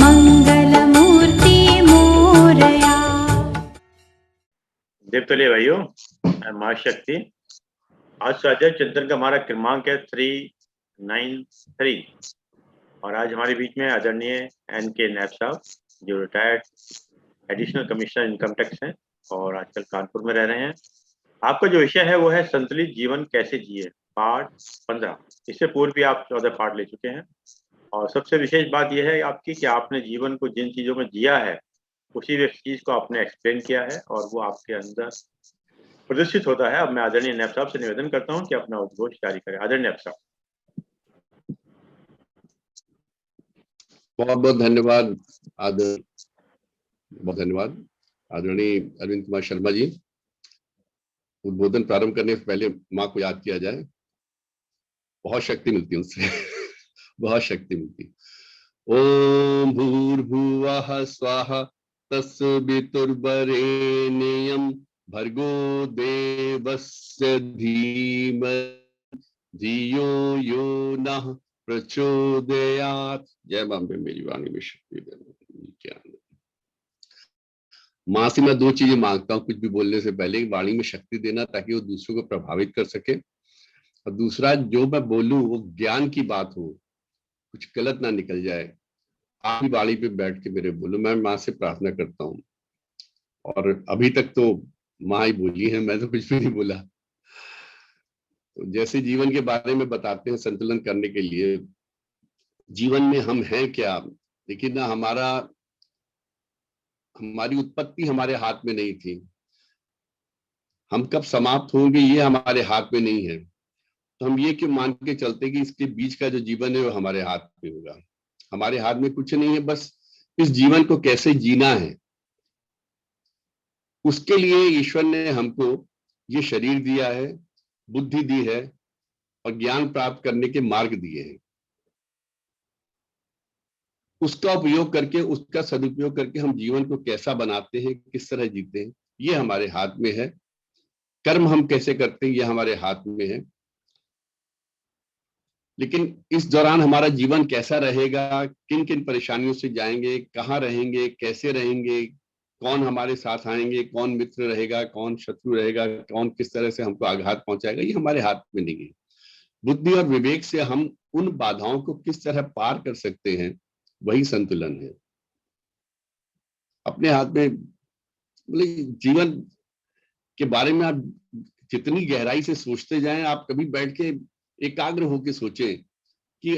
मंगलमूर्ति मोरया। देवतुल्य भाइयों, माँ शक्ति। आज स्वाध्याय चिंतन का हमारा क्रमांक है 393 और आज हमारे बीच में आदरणीय NK नैब साहब, जो retired additional commissioner income tax हैं और आजकल कानपुर में रह रहे हैं। आपका जो विषय है वो है संतुलित जीवन कैसे जिए, पार्ट 15। इससे पूर्व भी आप 14 पार्ट ले चुके हैं और सबसे विशेष बात यह है आपकी कि आपने जीवन को जिन चीज़ों में जिया है उसी चीज़ को आपने एक्सप्लेन किया है और वो आपके अंदर प्रदर्शित होता है। अब मैं आदरणीय नैब साहब से निवेदन करता हूं कि अपना उद्घोष जारी करें। आदरणीय नैब साहब। बहुत बहुत धन्यवाद। बहुत धन्यवाद आदरणीय अरविंद कुमार शर्मा जी। उद्बोधन प्रारंभ करने से पहले माँ को याद किया जाए, बहुत शक्ति मिलती है उनसे बहुत शक्ति मिलती। ओम भूर्भुवः स्वाहा तस्वितुर्वरेण्यं भर्गो देवस्य धीमहि धियो यो नः प्रचोदयात्। जय बम्बे, मेरी वाणी में शक्ति देना। माँ से मैं दो चीजें मांगता हूँ कुछ भी बोलने से पहले, वाणी में शक्ति देना ताकि वो दूसरों को प्रभावित कर सके, और दूसरा जो मैं बोलूं वो ज्ञान की बात हो, कुछ गलत ना निकल जाए। आप भी वाणी पे बैठ के मेरे बोलो, मैं माँ से प्रार्थना करता हूँ। और अभी तक तो माँ ही बोली है, मैं तो कुछ भी नहीं बोला। तो जैसे जीवन के बारे में बताते हैं संतुलन करने के लिए, जीवन में हम हैं क्या, लेकिन ना हमारी उत्पत्ति हमारे हाथ में नहीं थी, हम कब समाप्त होंगे ये हमारे हाथ में नहीं है। तो हम ये क्यों मान के चलते कि इसके बीच का जो जीवन है वो हमारे हाथ में होगा। हमारे हाथ में कुछ नहीं है, बस इस जीवन को कैसे जीना है उसके लिए ईश्वर ने हमको ये शरीर दिया है, बुद्धि दी है और ज्ञान प्राप्त करने के मार्ग दिए हैं। उसका उपयोग करके, उसका सदुपयोग करके हम जीवन को कैसा बनाते हैं, किस तरह जीते हैं, ये हमारे हाथ में है। कर्म हम कैसे करते हैं ये हमारे हाथ में है। लेकिन इस दौरान हमारा जीवन कैसा रहेगा, किन किन परेशानियों से जाएंगे, कहाँ रहेंगे, कैसे रहेंगे, कौन हमारे साथ आएंगे, कौन मित्र रहेगा, कौन शत्रु रहेगा, कौन किस तरह से हमको आघात पहुंचाएगा, ये हमारे हाथ में नहीं है। बुद्धि और विवेक से हम उन बाधाओं को किस तरह पार कर सकते हैं, वही संतुलन है। अपने हाथ में, बोले जीवन के बारे में आप जितनी गहराई से सोचते जाएं, आप कभी बैठ के एकाग्र होकर सोचें कि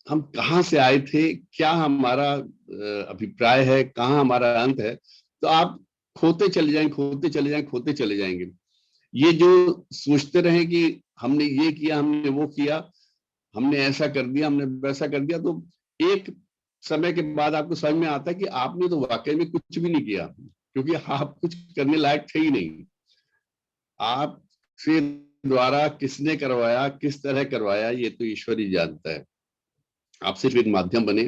हम कहाँ से आए थे, क्या हमारा अभिप्राय है, कहाँ हमारा अंत है, तो आप खोते चले जाएंगे, खोते चले जाएंगे, खोते चले जाएंगे। ये जो सोचते रहे कि हमने ये किया, हमने वो किया, हमने ऐसा कर दिया, हमने वैसा कर दिया, तो एक समय के बाद आपको समझ में आता है कि आपने तो वाकई में कुछ भी नहीं किया, क्योंकि आप कुछ करने लायक थे ही नहीं। आपसे द्वारा किसने करवाया, किस तरह करवाया, ये तो ईश्वर ही जानता है। आप सिर्फ एक माध्यम बने।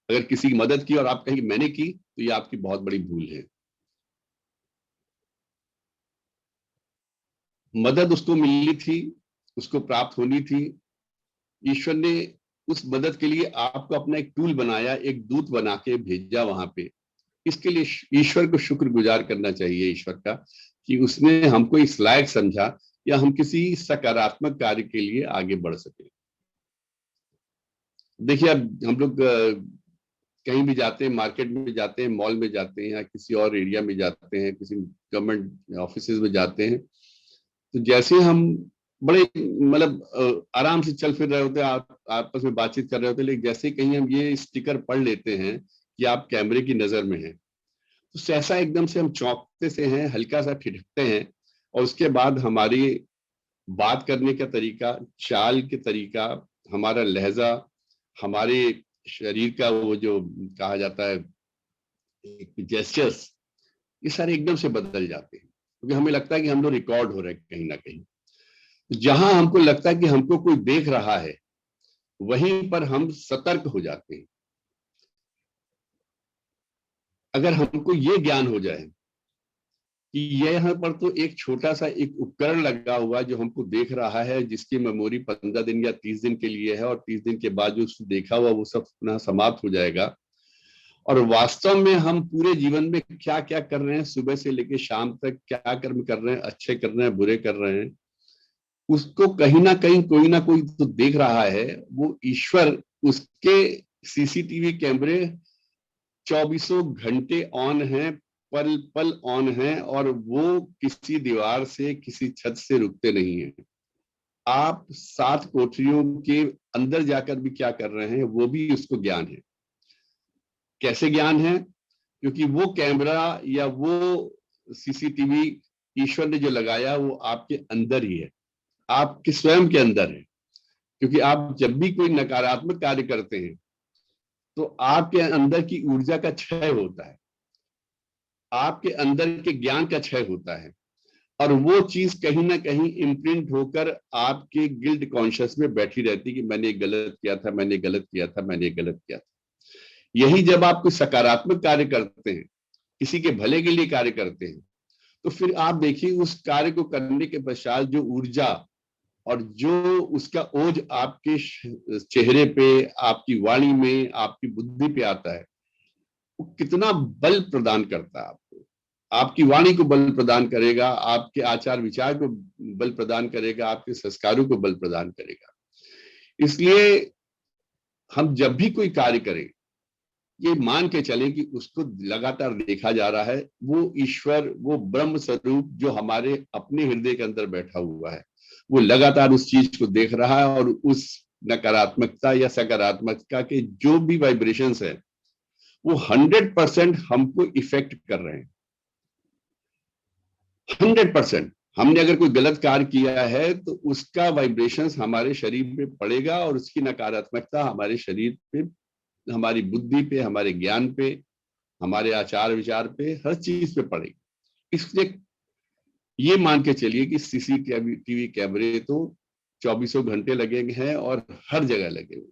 अगर किसी की मदद की और आप कहेंगे मैंने की, तो ये आपकी बहुत बड़ी भूल है। मदद उसको मिलनी थी, उसको प्राप्त होनी थी। ईश्वर ने उस मदद के लिए आपको अपना एक टूल बनाया, एक दूत बना के भेजा वहां पे। इसके लिए ईश्वर को शुक्रगुजार करना चाहिए ईश्वर का, कि उसने हमको इस लायक समझा या हम किसी सकारात्मक कार्य के लिए आगे बढ़ सके। देखिए, अब हम लोग कहीं भी जाते हैं, मार्केट में जाते हैं, मॉल में जाते हैं, या किसी और एरिया में जाते हैं, किसी गवर्नमेंट ऑफिस में जाते हैं, तो जैसे हम बड़े मतलब आराम से चल फिर रहे होते हैं, आपस में बातचीत कर रहे होते हैं, लेकिन जैसे कहीं हम ये स्टिकर पढ़ लेते हैं कि आप कैमरे की नजर में हैं, तो सहसा एकदम से हम चौंकते से हैं, हल्का सा ठिठकते हैं, और उसके बाद हमारी बात करने का तरीका, चाल के तरीका, हमारा लहजा, हमारे शरीर का वो जो कहा जाता है जेस्चर्स, ये सारे एकदम से बदल जाते हैं, क्योंकि हमें लगता है कि हम लोग रिकॉर्ड हो रहे हैं कहीं ना कहीं। जहां हमको लगता है कि हमको कोई देख रहा है, वहीं पर हम सतर्क हो जाते हैं। अगर हमको ये ज्ञान हो जाए कि ये यहाँ पर तो एक छोटा सा एक उपकरण लगा हुआ जो हमको देख रहा है, जिसकी मेमोरी 15 दिन या 30 दिन के लिए है, और 30 दिन के बाद जो उसने देखा हुआ वो सब पुनः समाप्त हो जाएगा। और वास्तव में हम पूरे जीवन में क्या क्या कर रहे हैं, सुबह से लेकर शाम तक क्या कर्म कर रहे हैं, अच्छे कर रहे हैं, बुरे कर रहे हैं, उसको कहीं ना कोई तो देख रहा है। वो ईश्वर, उसके सीसीटीवी कैमरे 24 घंटे ऑन है, पल पल ऑन है, और वो किसी दीवार से, किसी छत से रुकते नहीं है। आप 7 कोठरियों के अंदर जाकर भी क्या कर रहे हैं वो भी उसको ज्ञान है। कैसे ज्ञान है? क्योंकि वो कैमरा या वो सीसीटीवी ईश्वर ने जो लगाया वो आपके अंदर ही है, आपके स्वयं के अंदर है। क्योंकि आप जब भी कोई नकारात्मक कार्य करते हैं तो आपके अंदर की ऊर्जा का क्षय होता है, आपके अंदर के ज्ञान का क्षय होता है, और वो चीज कहीं ना कहीं इम्प्रिंट होकर आपके गिल्ट कॉन्शियस में बैठी रहती है कि मैंने गलत किया था, मैंने गलत किया था, मैंने गलत किया था। यही जब आप कोई सकारात्मक कार्य करते हैं, किसी के भले के लिए कार्य करते हैं, तो फिर आप देखिए उस कार्य को करने के पश्चात जो ऊर्जा और जो उसका ओज आपके चेहरे पे, आपकी वाणी में, आपकी बुद्धि पे आता है, वो कितना बल प्रदान करता है आपको। आपकी वाणी को बल प्रदान करेगा, आपके आचार विचार को बल प्रदान करेगा, आपके संस्कारों को बल प्रदान करेगा। इसलिए हम जब भी कोई कार्य करें, ये मान के चले कि उसको लगातार देखा जा रहा है। वो ईश्वर, वो ब्रह्म स्वरूप जो हमारे अपने हृदय के अंदर बैठा हुआ है, वो लगातार उस चीज को देख रहा है, और उस नकारात्मकता या सकारात्मकता के जो भी वाइब्रेशंस है वो 100% हमको इफेक्ट कर रहे हैं। 100%। हमने अगर कोई गलत कार्य किया है तो उसका वाइब्रेशंस हमारे शरीर पे पड़ेगा, और उसकी नकारात्मकता हमारे शरीर पे, हमारी बुद्धि पे, हमारे ज्ञान पे, हमारे आचार विचार पे, हर चीज पे पड़ेगी। इसलिए ये मान के चलिए कि सीसीटीवी कैमरे तो 24 घंटे लगे हैं और हर जगह लगे हुए।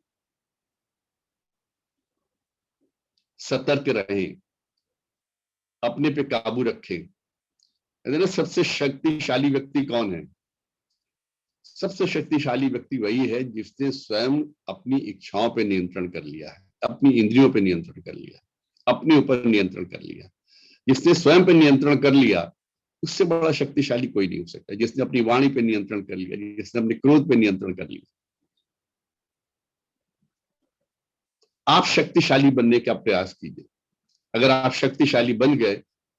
सतर्क रहें, अपने पे काबू रखें। सबसे शक्तिशाली व्यक्ति कौन है? सबसे शक्तिशाली व्यक्ति वही है जिसने स्वयं अपनी इच्छाओं पे नियंत्रण कर लिया है, अपनी इंद्रियों पे नियंत्रण कर लिया, अपने ऊपर नियंत्रण कर लिया। जिसने स्वयं पे नियंत्रण कर लिया, उससे बड़ा शक्तिशाली कोई नहीं हो सकता। जिसने अपनी वाणी पे नियंत्रण कर लिया, जिसने अपने क्रोध पे नियंत्रण कर लिया। आप शक्तिशाली बनने का प्रयास कीजिए। अगर आप शक्तिशाली बन गए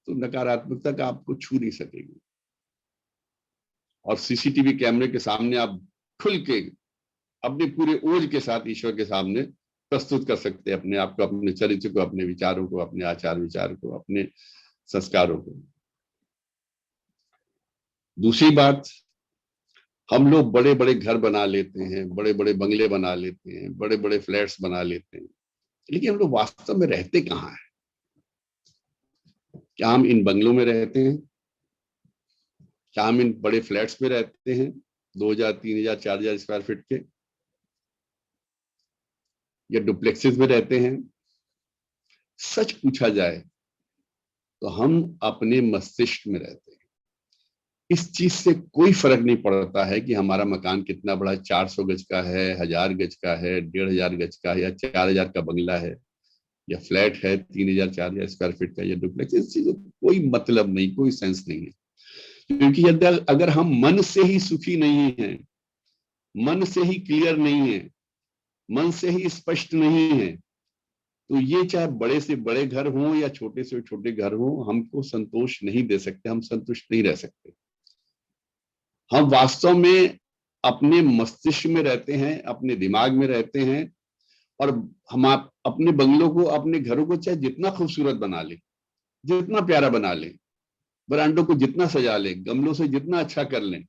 तो नकारात्मकता का आपको छू नहीं सकेगी, और सीसीटीवी कैमरे के सामने आप खुल के अपने पूरे ओज के साथ ईश्वर के सामने प्रस्तुत कर सकते हैं अपने आप को, अपने चरित्र को, अपने विचारों को, अपने आचार विचार को, अपने संस्कारों को। दूसरी बात, हम लोग बड़े बड़े घर बना लेते हैं, बड़े बड़े बंगले बना लेते हैं, बड़े बड़े फ्लैट्स बना लेते हैं, लेकिन हम लोग वास्तव में रहते कहाँ हैं? क्या हम इन बंगलों में रहते हैं? क्या हम इन बड़े फ्लैट्स में रहते हैं 2000, 3000, 4000 स्क्वायर फीट के, या डुप्लेक्सेस में रहते हैं? सच पूछा जाए तो हम अपने मस्तिष्क में रहते हैं। इस चीज से कोई फर्क नहीं पड़ता है कि हमारा मकान कितना बड़ा, 400 गज का है, 1000 गज का है, 1500 गज का है, या 4000 का बंगला है, या फ्लैट है 3000, 4000 स्क्वायर फीट का, या डुप्लेक्स। इस चीज कोई मतलब नहीं, कोई सेंस नहीं है। क्योंकि अगर हम मन से ही सुखी नहीं है, मन से ही क्लियर नहीं है, मन से ही स्पष्ट नहीं है, तो ये चाहे बड़े से बड़े घर हों या छोटे से छोटे घर हों, हमको संतोष नहीं दे सकते, हम संतुष्ट नहीं रह सकते। हम वास्तव में अपने मस्तिष्क में रहते हैं, अपने दिमाग में रहते हैं, और हम अपने बंगलों को, अपने घरों को चाहे जितना खूबसूरत बना ले, जितना प्यारा बना ले, बरांडों को जितना सजा ले, गमलों से जितना अच्छा कर लें,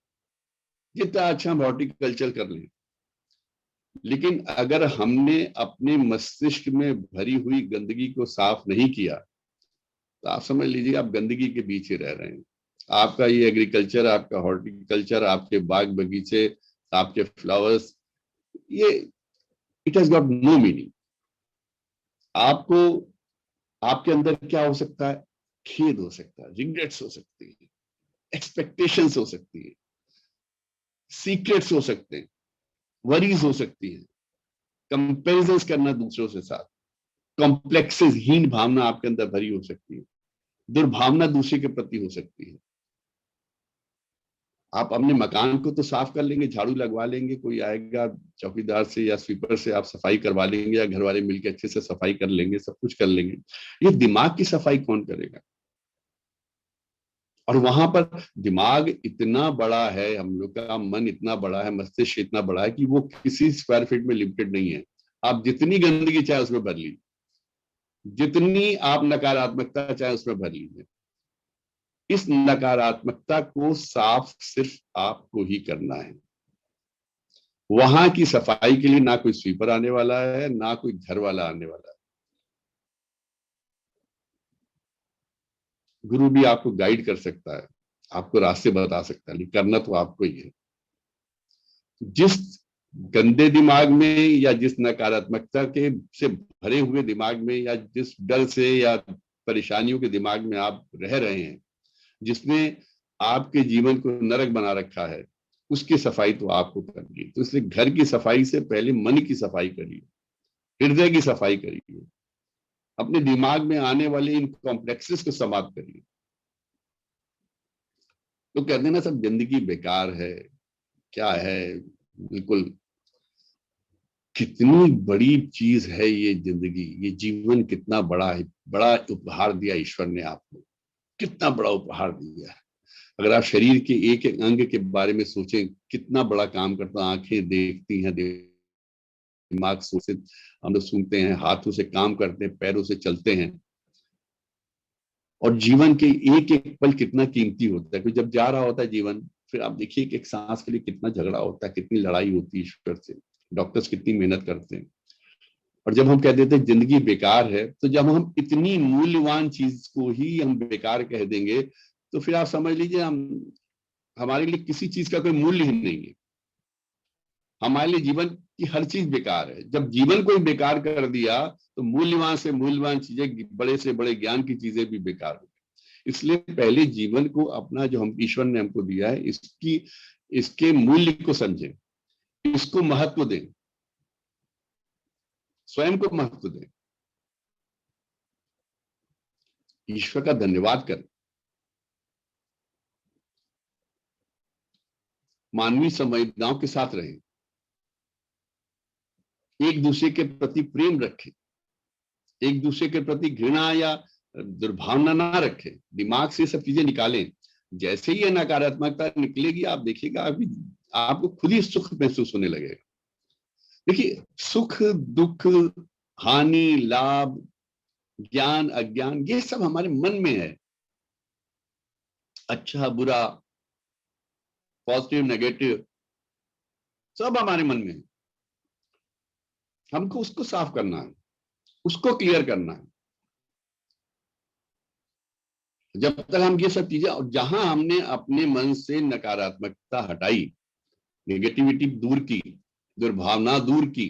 जितना अच्छा हॉर्टिकल्चर कर लें, लेकिन अगर हमने अपने मस्तिष्क में भरी हुई गंदगी को साफ नहीं किया तो आप समझ लीजिए आप गंदगी के बीच ही रह रहे हैं। आपका ये एग्रीकल्चर, आपका हॉर्टिकल्चर, आपके बाग बगीचे, आपके फ्लावर्स, ये it has got no meaning. आपको, आपके अंदर क्या हो सकता है? खेद हो सकता है, रिग्रेट्स हो सकती है, एक्सपेक्टेशंस हो सकती है, सीक्रेट्स हो सकते हैं, वरीज हो सकती है, कंपेरिजन करना दूसरों से साथ, कॉम्प्लेक्सेस, हीन भावना आपके अंदर भरी हो सकती है, दुर्भावना दूसरे के प्रति हो सकती है। आप अपने मकान को तो साफ कर लेंगे, झाड़ू लगवा लेंगे, कोई आएगा चौकीदार से या स्वीपर से आप सफाई करवा लेंगे, या घर वाले मिलकर अच्छे से सफाई कर लेंगे, सब कुछ कर लेंगे। ये दिमाग की सफाई कौन करेगा? और वहां पर दिमाग इतना बड़ा है, हम लोग का मन इतना बड़ा है, मस्तिष्क इतना बड़ा है कि वो किसी स्क्वायर फीट में लिमिटेड नहीं है। आप जितनी गंदगी चाहे उसमें भर लीजिए, जितनी आप नकारात्मकता चाहे उसमें भर लीजिए। इस नकारात्मकता को साफ सिर्फ आपको ही करना है। वहां की सफाई के लिए ना कोई स्वीपर आने वाला है, ना कोई घर वाला आने वाला है। गुरु भी आपको गाइड कर सकता है, आपको रास्ते बता सकता है, लेकिन करना तो आपको ही है। जिस गंदे दिमाग में या जिस नकारात्मकता के से भरे हुए दिमाग में या जिस डर से या परेशानियों के दिमाग में आप रह रहे हैं, जिसने आपके जीवन को नरक बना रखा है, उसकी सफाई तो आपको करनी है। तो इसलिए घर की सफाई से पहले मन की सफाई करिए, हृदय की सफाई करिए, अपने दिमाग में आने वाले इन कॉम्प्लेक्सेस को समाप्त करिए। तो कहते हैं ना सब जिंदगी बेकार है, क्या है, बिल्कुल कितनी बड़ी चीज है ये जिंदगी, ये जीवन कितना बड़ा है, बड़ा उपहार दिया ईश्वर ने आपको, कितना बड़ा उपहार दिया है। अगर आप शरीर के एक एक अंग के बारे में सोचें, कितना बड़ा काम करता है। आंखें देखती हैं, दिमाग सोचते, हम लोग सुनते हैं, हाथों से काम करते हैं, पैरों से चलते हैं। और जीवन के एक एक पल कितना कीमती होता है। कोई जब जा रहा होता है जीवन, फिर आप देखिए कि एक सांस के लिए कितना झगड़ा होता है, कितनी लड़ाई होती है ईश्वर से, डॉक्टर्स कितनी मेहनत करते हैं। और जब हम कह देते हैं जिंदगी बेकार है, तो जब हम इतनी मूल्यवान चीज को ही हम बेकार कह देंगे, तो फिर आप समझ लीजिए हमारे लिए किसी चीज का कोई मूल्य ही नहीं है। हमारे लिए जीवन की हर चीज बेकार है। जब जीवन को ही बेकार कर दिया, तो मूल्यवान से मूल्यवान चीजें, बड़े से बड़े ज्ञान की चीजें भी बेकार हो गई। इसलिए पहले जीवन को अपना, जो हम ईश्वर ने हमको दिया है, इसके मूल्य को समझें, इसको महत्व दें, स्वयं को महत्व दें, ईश्वर का धन्यवाद करें, मानवीय संवेदनाओं के साथ रहें, एक दूसरे के प्रति प्रेम रखें, एक दूसरे के प्रति घृणा या दुर्भावना ना रखें, दिमाग से सब चीजें निकालें। जैसे ही ये नकारात्मकता निकलेगी, आप देखिएगा आपको खुद ही सुख महसूस होने लगेगा। देखिए, सुख दुख, हानि लाभ, ज्ञान अज्ञान, ये सब हमारे मन में है। अच्छा बुरा, पॉजिटिव नेगेटिव, सब हमारे मन में है। हमको उसको साफ करना है, उसको क्लियर करना है। जब तक हम ये सब चीजें, और जहां हमने अपने मन से नकारात्मकता हटाई, नेगेटिविटी दूर की, दुर्भावना दूर की,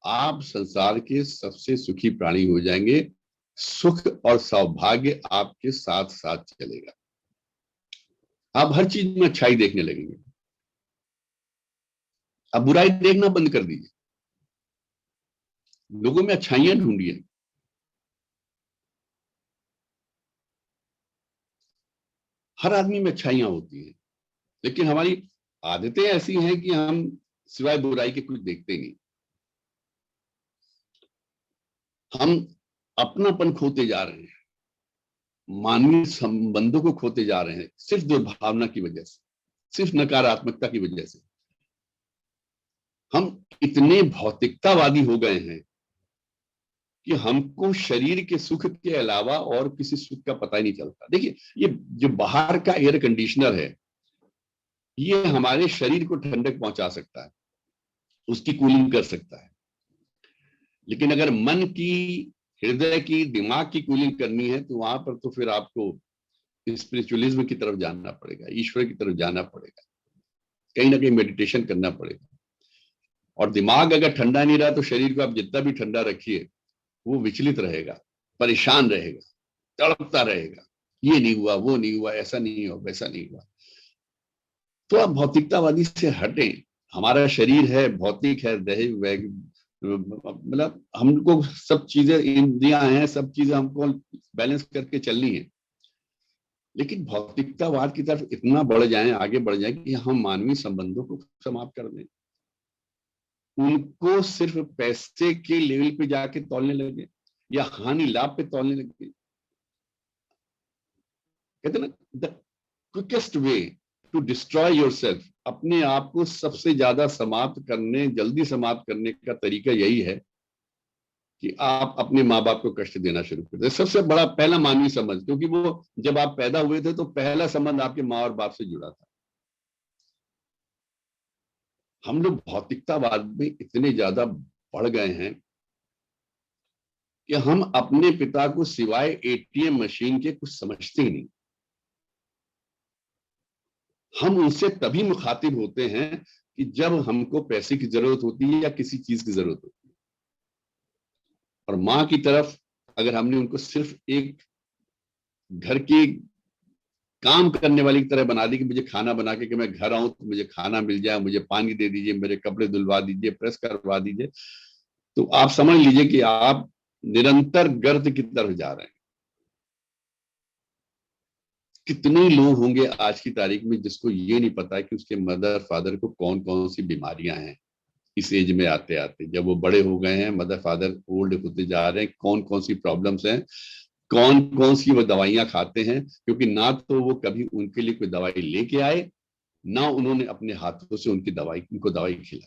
आप संसार के सबसे सुखी प्राणी हो जाएंगे। सुख और सौभाग्य आपके साथ साथ चलेगा। आप हर चीज में अच्छाई देखने लगेंगे। आप बुराई देखना बंद कर दीजिए, लोगों में अच्छाइयां ढूंढिए। हर आदमी में अच्छाइयां होती हैं, लेकिन हमारी आदतें ऐसी हैं कि हम सिवाय बुराई के कुछ देखते नहीं। हम अपनापन खोते जा रहे हैं, मानवीय संबंधों को खोते जा रहे हैं, सिर्फ दुर्भावना की वजह से, सिर्फ नकारात्मकता की वजह से। हम इतने भौतिकतावादी हो गए हैं कि हमको शरीर के सुख के अलावा और किसी सुख का पता ही नहीं चलता। देखिए, ये जो बाहर का एयर कंडीशनर है, ये हमारे शरीर को ठंडक पहुंचा सकता है, उसकी कूलिंग कर सकता है। लेकिन अगर मन की, हृदय की, दिमाग की कूलिंग करनी है, तो वहां पर तो फिर आपको स्पिरिचुअलिज्म की तरफ जाना पड़ेगा, ईश्वर की तरफ जाना पड़ेगा, कहीं ना कहीं मेडिटेशन करना पड़ेगा। और दिमाग अगर ठंडा नहीं रहा, तो शरीर को आप जितना भी ठंडा रखिए, वो विचलित रहेगा, परेशान रहेगा, तड़पता रहेगा। ये नहीं हुआ, वो नहीं हुआ, ऐसा नहीं हुआ, वैसा नहीं हुआ। तो आप भौतिकतावादी से हटें। हमारा शरीर है, भौतिक है, दैहिक मतलब हमको सब चीजें, इंद्रियां हैं, सब चीजें हमको बैलेंस करके चलनी है। लेकिन भौतिकतावाद की तरफ इतना बढ़ जाएं, आगे बढ़ जाएं कि हम मानवीय संबंधों को समाप्त कर दें, उनको सिर्फ पैसे के लेवल पे जाके तौलने लगे या हानि लाभ पे तौलने लगे। कहते ना, the quickest way to destroy yourself, अपने आप को सबसे ज्यादा समाप्त करने, जल्दी समाप्त करने का तरीका यही है कि आप अपने माँ बाप को कष्ट देना शुरू कर दें। सबसे बड़ा पहला मानवीय संबंध, क्योंकि वो जब आप पैदा हुए थे तो पहला संबंध आपके माँ और बाप से जुड़ा था। हम लोग भौतिकतावाद में इतने ज्यादा बढ़ गए हैं कि हम अपने पिता को सिवाय एटीएम मशीन के कुछ समझते ही नहीं। हम उनसे तभी मुखातिब होते हैं कि जब हमको पैसे की जरूरत होती है या किसी चीज की जरूरत होती है। और माँ की तरफ अगर हमने उनको सिर्फ एक घर की काम करने वाली की तरह बना दी कि मुझे खाना बना के कि मैं घर आऊं तो मुझे खाना मिल जाए, मुझे पानी दे दीजिए, मेरे कपड़े धुलवा दीजिए, प्रेस करवा दीजिए, तो आप समझ लीजिए कि आप निरंतर गर्त की तरफ जा रहे हैं। कितने लोग होंगे आज की तारीख में जिसको ये नहीं पता है कि उसके मदर फादर को कौन कौन सी बीमारियां हैं इस एज में आते आते। जब वो बड़े हो गए हैं, मदर फादर ओल्ड होते जा रहे हैं, कौन कौन सी प्रॉब्लम्स हैं, कौन कौन सी वो दवाइयां खाते हैं, क्योंकि ना तो वो कभी उनके लिए कोई दवाई लेके आए, ना उन्होंने अपने हाथों से उनको दवाई खिलाई।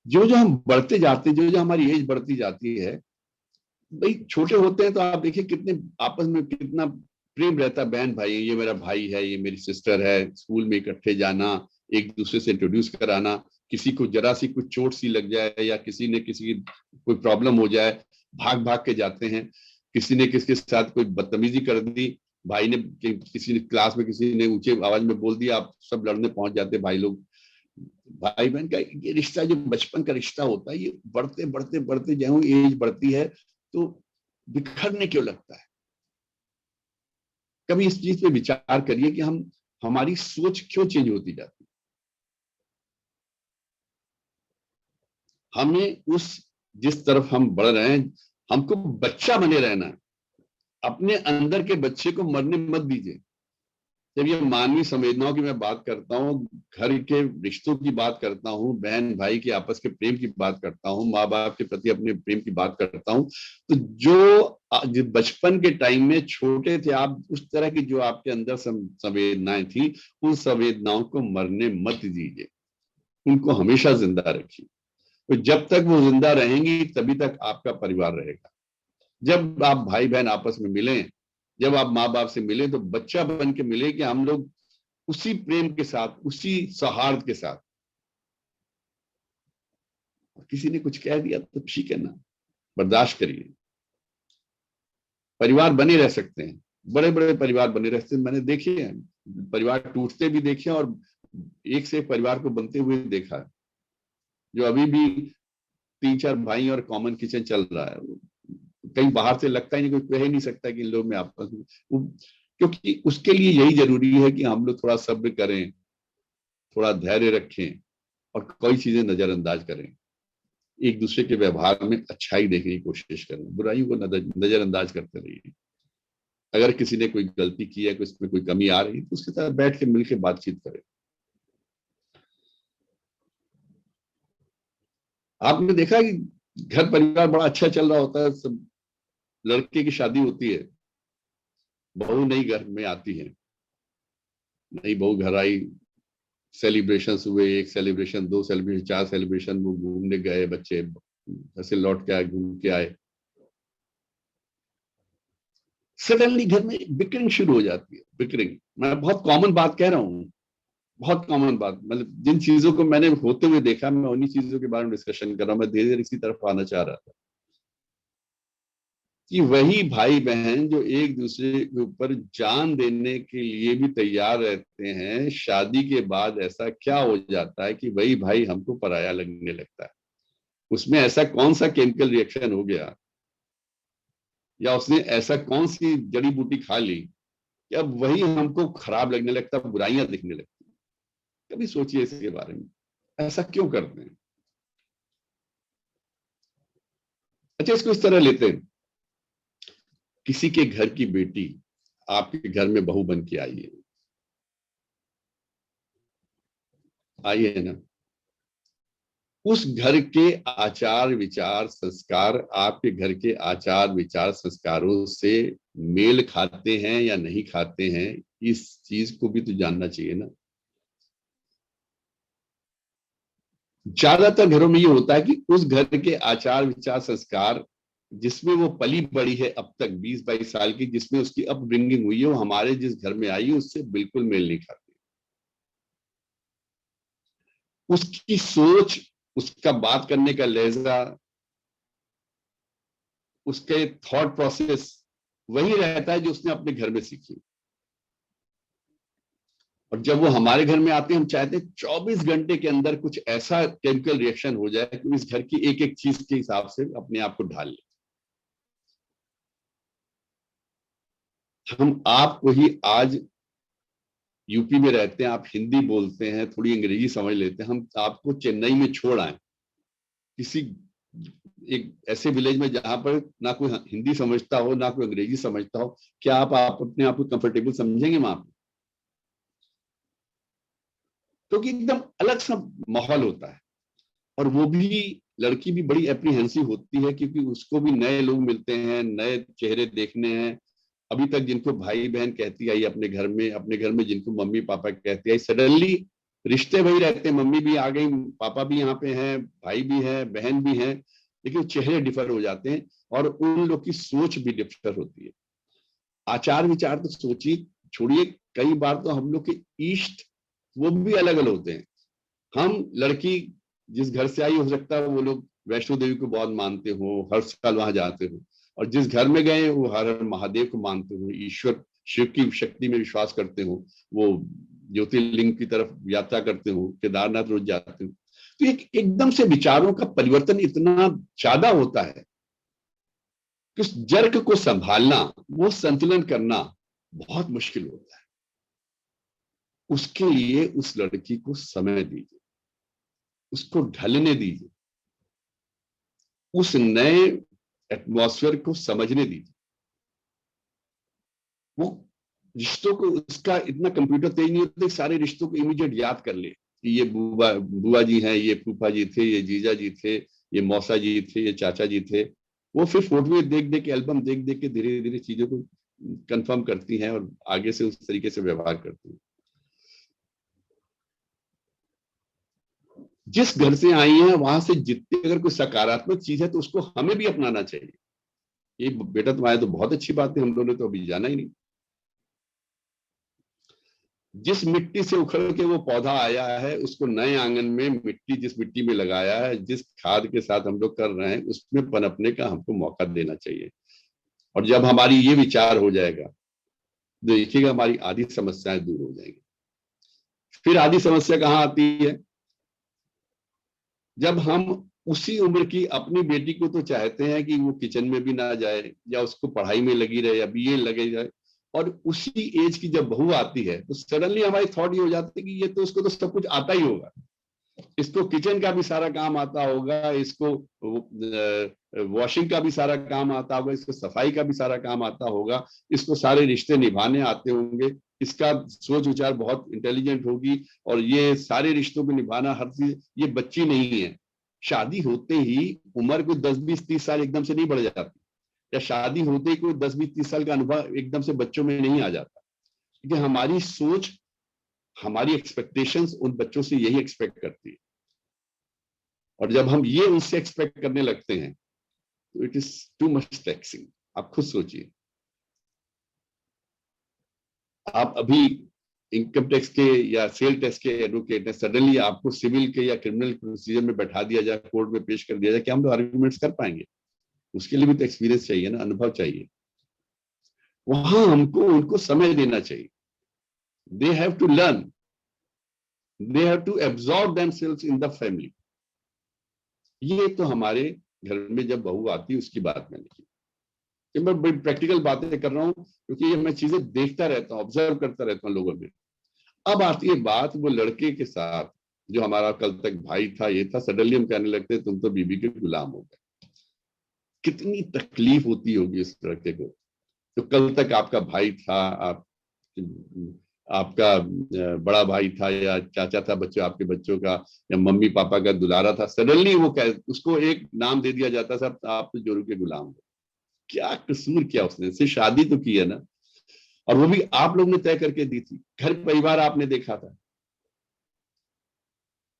जो जो हम बढ़ते जाते, जो जो हमारी एज बढ़ती जाती है, भाई छोटे होते हैं तो आप देखिए कितने आपस में कितना प्रेम रहता है, बहन भाई, ये मेरा भाई है, ये मेरी सिस्टर है, स्कूल में इकट्ठे जाना, एक दूसरे से इंट्रोड्यूस कराना, किसी को जरा सी कुछ चोट सी लग जाए या किसी ने किसी की कोई प्रॉब्लम हो जाए, भाग भाग के जाते हैं। किसी ने किसके साथ कोई बदतमीजी कर दी, भाई ने किसी ने क्लास में किसी ने ऊंचे आवाज में बोल दिया, आप सब लड़ने पहुंच जाते भाई लोग। भाई बहन का ये रिश्ता जो बचपन का रिश्ता होता है, ये बढ़ते बढ़ते बढ़ते जो एज बढ़ती है तो बिखरने क्यों लगता है। कभी इस चीज पे विचार करिए कि हमारी सोच क्यों चेंज होती जाती है। हमें जिस तरफ हम बढ़ रहे हैं, हमको बच्चा बने रहना है। अपने अंदर के बच्चे को मरने मत दीजिए। जब ये मानवीय संवेदनाओं की मैं बात करता हूँ, घर के रिश्तों की बात करता हूँ, बहन भाई के आपस के प्रेम की बात करता हूँ, माँ बाप के प्रति अपने प्रेम की बात करता हूँ, तो जो बचपन के टाइम में छोटे थे आप, उस तरह की जो आपके अंदर संवेदनाएं थी, उन संवेदनाओं को मरने मत दीजिए, उनको हमेशा जिंदा रखिए। तो जब तक वो जिंदा रहेंगी तभी तक आपका परिवार रहेगा। जब आप भाई बहन आपस में मिलें, जब आप माँ बाप से मिले, तो बच्चा बन के मिले कि हम लोग उसी प्रेम के साथ, उसी सौहार्द के साथ। किसी ने कुछ कह दिया तो ठीक है ना, बर्दाश्त करिए। परिवार बने रह सकते हैं, बड़े बड़े परिवार बने रह सकते हैं। मैंने देखे हैं परिवार टूटते भी देखे और एक से एक परिवार को बनते हुए देखा है। जो अभी भी 3-4 भाई और कॉमन किचन चल रहा है, कहीं बाहर से लगता ही नहीं, कोई कह ही नहीं सकता कि इन लोग में आपस में, क्योंकि उसके लिए यही जरूरी है कि हम लोग थोड़ा सब्र करें, थोड़ा धैर्य रखें और कई चीजें नजरअंदाज करें। एक दूसरे के व्यवहार में अच्छाई देखने की कोशिश करें, बुराइयों को नजरअंदाज करते रहिए। अगर किसी ने कोई गलती की है, उसमें कोई कमी आ रही है, तो उसके साथ बैठ के मिलकर बातचीत करें। आपने देखा कि घर परिवार बड़ा अच्छा चल रहा होता है, सब लड़के की शादी होती है, बहू नई घर में आती है, नई बहू घर आई, सेलिब्रेशन हुए, 1 सेलिब्रेशन, 2 सेलिब्रेशन, 4 सेलिब्रेशन, वो घूमने गए, बच्चे ऐसे लौट के आए, घूम के आए, सडनली घर में बिकरिंग शुरू हो जाती है। बिकरिंग, मैं बहुत कॉमन बात कह रहा हूँ, बहुत कॉमन बात, मतलब जिन चीजों को मैंने होते हुए देखा, मैं उन्हीं चीजों के बारे में डिस्कशन कर रहा हूँ। मैं धीरे धीरे इसी तरफ आना चाह रहा था कि वही भाई बहन जो एक दूसरे के ऊपर जान देने के लिए भी तैयार रहते हैं, शादी के बाद ऐसा क्या हो जाता है कि वही भाई हमको पराया लगने लगता है। उसमें ऐसा कौन सा केमिकल रिएक्शन हो गया या उसने ऐसा कौन सी जड़ी बूटी खा ली कि अब वही हमको खराब लगने लगता, बुराइयां दिखने लगती। कभी सोचिए इसके बारे में, ऐसा क्यों करते हैं? अच्छा, इसको इस तरह लेते हैं, किसी के घर की बेटी आपके घर में बहू बन के आई है ना, उस घर के आचार विचार संस्कार आपके घर के आचार विचार संस्कारों से मेल खाते हैं या नहीं खाते हैं, इस चीज को भी तो जानना चाहिए ना। ज्यादातर घरों में ये होता है कि उस घर के आचार विचार संस्कार जिसमें वो पली बड़ी है अब तक 20-22 साल की, जिसमें उसकी अपब्रिंगिंग हुई है, वो हमारे जिस घर में आई है उससे बिल्कुल मेल नहीं खाती। उसकी सोच, उसका बात करने का लहजा, उसके थॉट प्रोसेस वही रहता है जो उसने अपने घर में सीखी। और जब वो हमारे घर में आते हैं, हम चाहते हैं 24 घंटे के अंदर कुछ ऐसा केमिकल रिएक्शन हो जाए कि इस घर की एक एक चीज के हिसाब से अपने आप को ढाल ले। हम आपको ही आज यूपी में रहते हैं, आप हिंदी बोलते हैं, थोड़ी अंग्रेजी समझ लेते हैं, हम आपको चेन्नई में छोड़ आए किसी एक ऐसे विलेज में जहां पर ना कोई हिंदी समझता हो ना कोई अंग्रेजी समझता हो, क्या आप अपने आप को कंफर्टेबल समझेंगे वहां पर? क्योंकि एकदम अलग सा माहौल होता है। और वो भी लड़की भी बड़ी एप्रीहेंसिव होती है, क्योंकि उसको भी नए लोग मिलते हैं, नए चेहरे देखने हैं। अभी तक जिनको भाई बहन कहती आई अपने घर में जिनको मम्मी पापा कहती आई, सडनली रिश्ते वही रहते हैं, मम्मी भी आ गई, पापा भी यहाँ पे हैं, भाई भी है, बहन भी है, लेकिन चेहरे डिफर हो जाते हैं और उन लोग की सोच भी डिफर होती है। आचार विचार तो सोचिए, छोड़िए, कई बार तो हम लोग के इष्ट वो भी अलग अलग होते हैं। हम लड़की जिस घर से आई, हो सकता है वो लोग वैष्णो देवी को बहुत मानते हो, हर साल वहां जाते हो, और जिस घर में गए वो हर हर महादेव को मानते हो, ईश्वर शिव की शक्ति में विश्वास करते हो, वो ज्योतिर्लिंग की तरफ यात्रा करते हो, केदारनाथ रोज जाते हो। तो एकदम से विचारों का परिवर्तन इतना ज्यादा होता है कि उस जर्क को संभालना, वो संतुलन करना बहुत मुश्किल होता है। उसके लिए उस लड़की को समय दीजिए, उसको ढलने दीजिए, उस नए एटमॉस्फेयर को समझने दीजिए। वो रिश्तों को, उसका इतना कंप्यूटर तेज नहीं होता, सारे रिश्तों को इमीडिएट याद कर ले कि ये बुआ जी हैं, ये फूफा जी थे, ये जीजा जी थे, ये मौसा जी थे, ये चाचा जी थे। वो फिर फोटो देख देख के, एल्बम देख देख के धीरे धीरे चीजों को कंफर्म करती हैं और आगे से उस तरीके से व्यवहार करती हैं। जिस घर से आई हैं वहां से जितनी अगर कोई सकारात्मक चीज है तो उसको हमें भी अपनाना चाहिए। ये बेटा तुम्हारे तो बहुत अच्छी बात है, हम लोगों ने तो अभी जाना ही नहीं। जिस मिट्टी से उखड़ के वो पौधा आया है, उसको नए आंगन में मिट्टी जिस मिट्टी में लगाया है, जिस खाद के साथ हम लोग कर रहे हैं, उसमें पनपने का हमको मौका देना चाहिए। और जब हमारी ये विचार हो जाएगा, देखिएगा हमारी आधी समस्याएं दूर हो जाएंगी। फिर आधी समस्या कहाँ आती है? जब हम उसी उम्र की अपनी बेटी को तो चाहते हैं कि वो किचन में भी ना जाए या उसको पढ़ाई में लगी रहे या बीए लगे जाए, और उसी एज की जब बहू आती है तो सडनली हमारी थॉट ये हो जाती है कि ये तो उसको तो सब कुछ आता ही होगा, इसको किचन का भी सारा काम आता होगा, इसको वॉशिंग का भी सारा काम आता होगा, इसको सफाई का भी सारा काम आता होगा, इसको सारे रिश्ते निभाने आते होंगे, इसका सोच विचार बहुत इंटेलिजेंट होगी, और ये सारे रिश्तों को निभाना हर चीज, ये बच्ची नहीं है। शादी होते ही उम्र को 10-20-30 साल एकदम से नहीं बढ़ जाती, या शादी होते ही कोई 10-20-30 साल का अनुभव एकदम से बच्चों में नहीं आ जाता, क्योंकि हमारी सोच, हमारी एक्सपेक्टेशंस उन बच्चों से यही एक्सपेक्ट करती है। और जब हम ये उनसे एक्सपेक्ट करने लगते हैं तो it is too much taxing. आप खुद सोचिए, आप अभी इनकम टैक्स के या सेल टैक्स के एडवोकेट हैं, सडनली आपको सिविल के या क्रिमिनल प्रोसीजर में बैठा दिया जाए, कोर्ट में पेश कर दिया जाए, क्या हम लोग आर्ग्यूमेंट्स कर पाएंगे? उसके लिए भी तो एक्सपीरियंस चाहिए ना, अनुभव चाहिए। वहां हमको उनको समय देना चाहिए। They have to learn, they have to absorb themselves in the family. ये तो हमारे घर में जब बहू आती है उसकी बात मैंने की। ये मैं बड़ी प्रैक्टिकल बातें कर रहा हूँ क्योंकि ये मैं चीजें देखता रहता हूँ, ऑब्जर्व करता रहता हूँ लोगों में। अब आती है बात वो लड़के के साथ जो हमारा कल तक भाई था, ये था, सडनली हम कहने लगते तुम तो बीबी के गुलाम हो गए। कितनी तकलीफ होती होगी उस लड़के को जो कल तक आपका भाई था, आपका बड़ा भाई था या चाचा था बच्चों, आपके बच्चों का, या मम्मी पापा का दुलारा था। सडनली वो उसको एक नाम दे दिया जाता था, आप तो जोरू के गुलाम हो। क्या कसूर किया उसने? सिर्फ शादी तो की है ना, और वो भी आप लोग ने तय करके दी थी, घर परिवार आपने देखा था।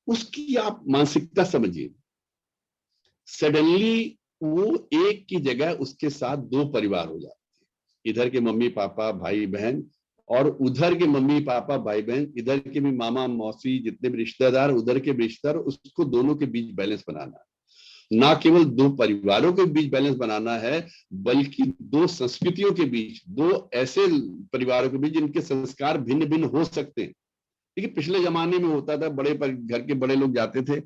उसकी आप मानसिकता समझिए। सडनली वो एक की जगह उसके साथ दो परिवार हो जाते हैं, इधर के मम्मी पापा भाई बहन और उधर के मम्मी पापा भाई बहन, इधर के भी मामा मौसी जितने भी रिश्तेदार, उधर के भी रिश्तेदार, उसको दोनों के बीच बैलेंस बनाना है। ना केवल दो परिवारों के बीच बैलेंस बनाना है, बल्कि दो संस्कृतियों के बीच, दो ऐसे परिवारों के बीच जिनके संस्कार भिन्न भिन्न हो सकते हैं। देखिए पिछले जमाने में होता था, घर के बड़े लोग जाते थे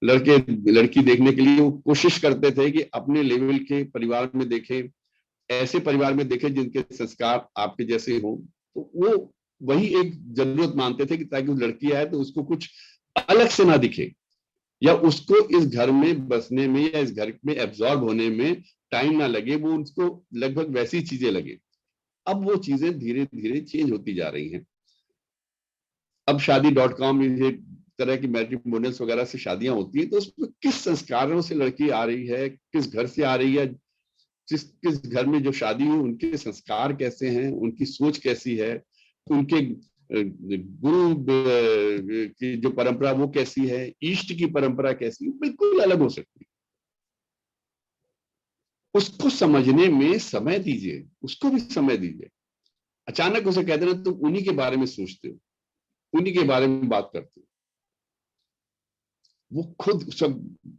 लड़के लड़की देखने के लिए, वो कोशिश करते थे कि अपने लेवल के परिवार में देखें, ऐसे परिवार में देखें जिनके संस्कार आपके जैसे हों। तो वो वही एक जरूरत मानते थे कि ताकि वो लड़की आए तो उसको कुछ अलग से ना दिखे, या उसको इस घर में बसने में या इस घर में एब्जॉर्ब होने में टाइम ना लगे, वो उसको लगभग वैसी चीजें लगे। अब वो चीजें धीरे धीरे चेंज होती जा रही हैं। अब शादी.com ये तरह की मैट्रिमोनियल्स वगैरह से शादियां होती हैं, तो उसमें किस संस्कारों से लड़की आ रही है, किस घर से आ रही है, किस घर में जो शादी हुई उनके संस्कार कैसे हैं, उनकी सोच कैसी है, उनके गुरु की जो परंपरा वो कैसी है, इष्ट की परंपरा कैसी है, बिल्कुल अलग हो सकती है। उसको समझने में समय दीजिए, उसको भी समय दीजिए। अचानक उसे कह देना तुम उन्हीं के बारे में सोचते हो, उन्हीं के बारे में बात करते हो, वो खुद सब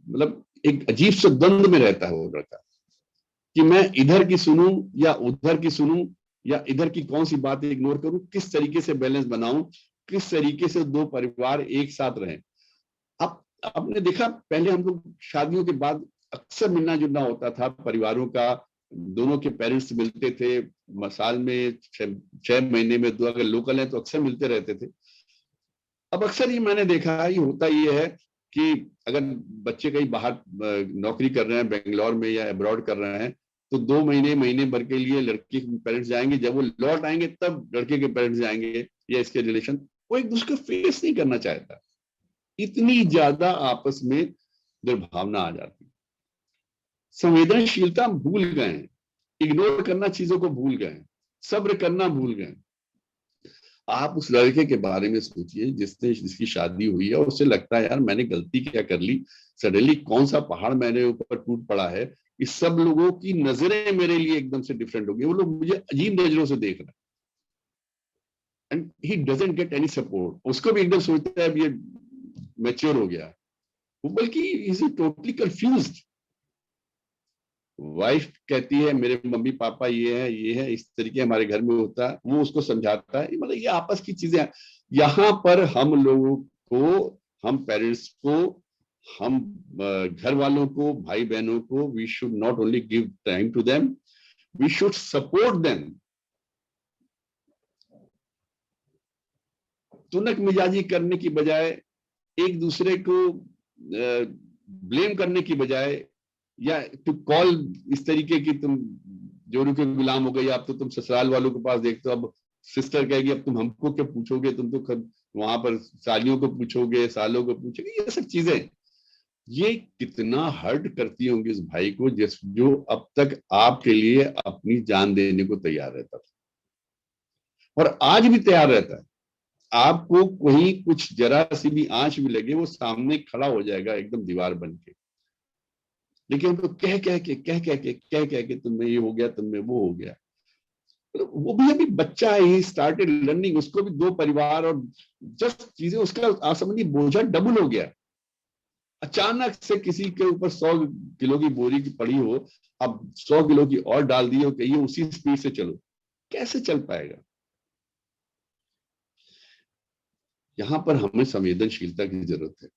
मतलब एक अजीब सा द्वंद में रहता है वो लड़का कि मैं इधर की सुनूं या उधर की सुनूं, या इधर की कौन सी बात इग्नोर करूं, किस तरीके से बैलेंस बनाऊं, किस तरीके से दो परिवार एक साथ रहें। अब आपने देखा पहले हम लोग शादियों के बाद अक्सर मिलना जुलना होता था परिवारों का, दोनों के पेरेंट्स मिलते थे, साल में 6 महीने में दो, अगर लोकल है तो अक्सर मिलते रहते थे। अब अक्सर ये मैंने देखा है, ये होता ये है कि अगर बच्चे कहीं बाहर नौकरी कर रहे हैं बेंगलोर में या अब्रॉड कर रहे हैं, तो 2 महीने महीने भर के लिए लड़के के पेरेंट्स जाएंगे, जब वो लौट आएंगे तब लड़के के पेरेंट्स जाएंगे, या इसके रिलेशन। वो एक दूसरे को फेस नहीं करना चाहता, इतनी ज्यादा आपस में दुर्भावना आ जाती, संवेदनशीलता भूल गए हैं, इग्नोर करना चीजों को भूल गए, सब्र करना भूल गए। आप उस लड़के के बारे में सोचिए जिसकी शादी हुई है और उससे लगता है यार मैंने गलती क्या कर ली, सडनली कौन सा पहाड़ मेरे ऊपर टूट पड़ा है, इस सब लोगों की नजरें मेरे लिए एकदम से डिफरेंट हो गई, वो लोग मुझे अजीब नजरों से देख रहे हैं, and he doesn't get any support. उसको भी एकदम सोचता है अब ये मैच्योर हो गया, वो बल्कि इज टोटली कंफ्यूज्ड। वाइफ कहती है मेरे मम्मी पापा ये है इस तरीके हमारे घर में होता है, वो उसको समझाता है, मतलब ये आपस की चीजें। यहाँ पर हम लोगों को, हम पेरेंट्स को, हम घर वालों को, भाई बहनों को, we should not only give time to them, we should support them. तुनक मिजाजी करने की बजाय, एक दूसरे को ब्लेम करने की बजाय, या टू कॉल इस तरीके की तुम जोरू के गुलाम हो गई, अब तो तुम ससुराल वालों के पास देखते हो, अब सिस्टर कहेगी अब तुम हमको क्या पूछोगे, तुम तो वहां पर सालियों को पूछोगे, सालों को पूछोगे, ये सब चीजें ये कितना हर्ट करती होंगी उस भाई को जो अब तक आपके लिए अपनी जान देने को तैयार रहता था और आज भी तैयार रहता है। आपको कहीं कुछ जरा सी भी आंच भी लगे वो सामने खड़ा हो जाएगा एकदम दीवार बन के, लेकिन उनको कह के तुमने ये हो गया, तुमने वो हो गया। तो वो भी अभी बच्चा है, ही स्टार्टेड लर्निंग, उसको भी दो परिवार और जस्ट चीजें, उसका आप समझिए बोझा डबल हो गया। अचानक से किसी के ऊपर 100 किलो की बोरी की पड़ी हो, अब 100 किलो की और डाल दी हो, कहिए उसी स्पीड से चलो, कैसे चल पाएगा? यहां पर हमें संवेदनशीलता की जरूरत है,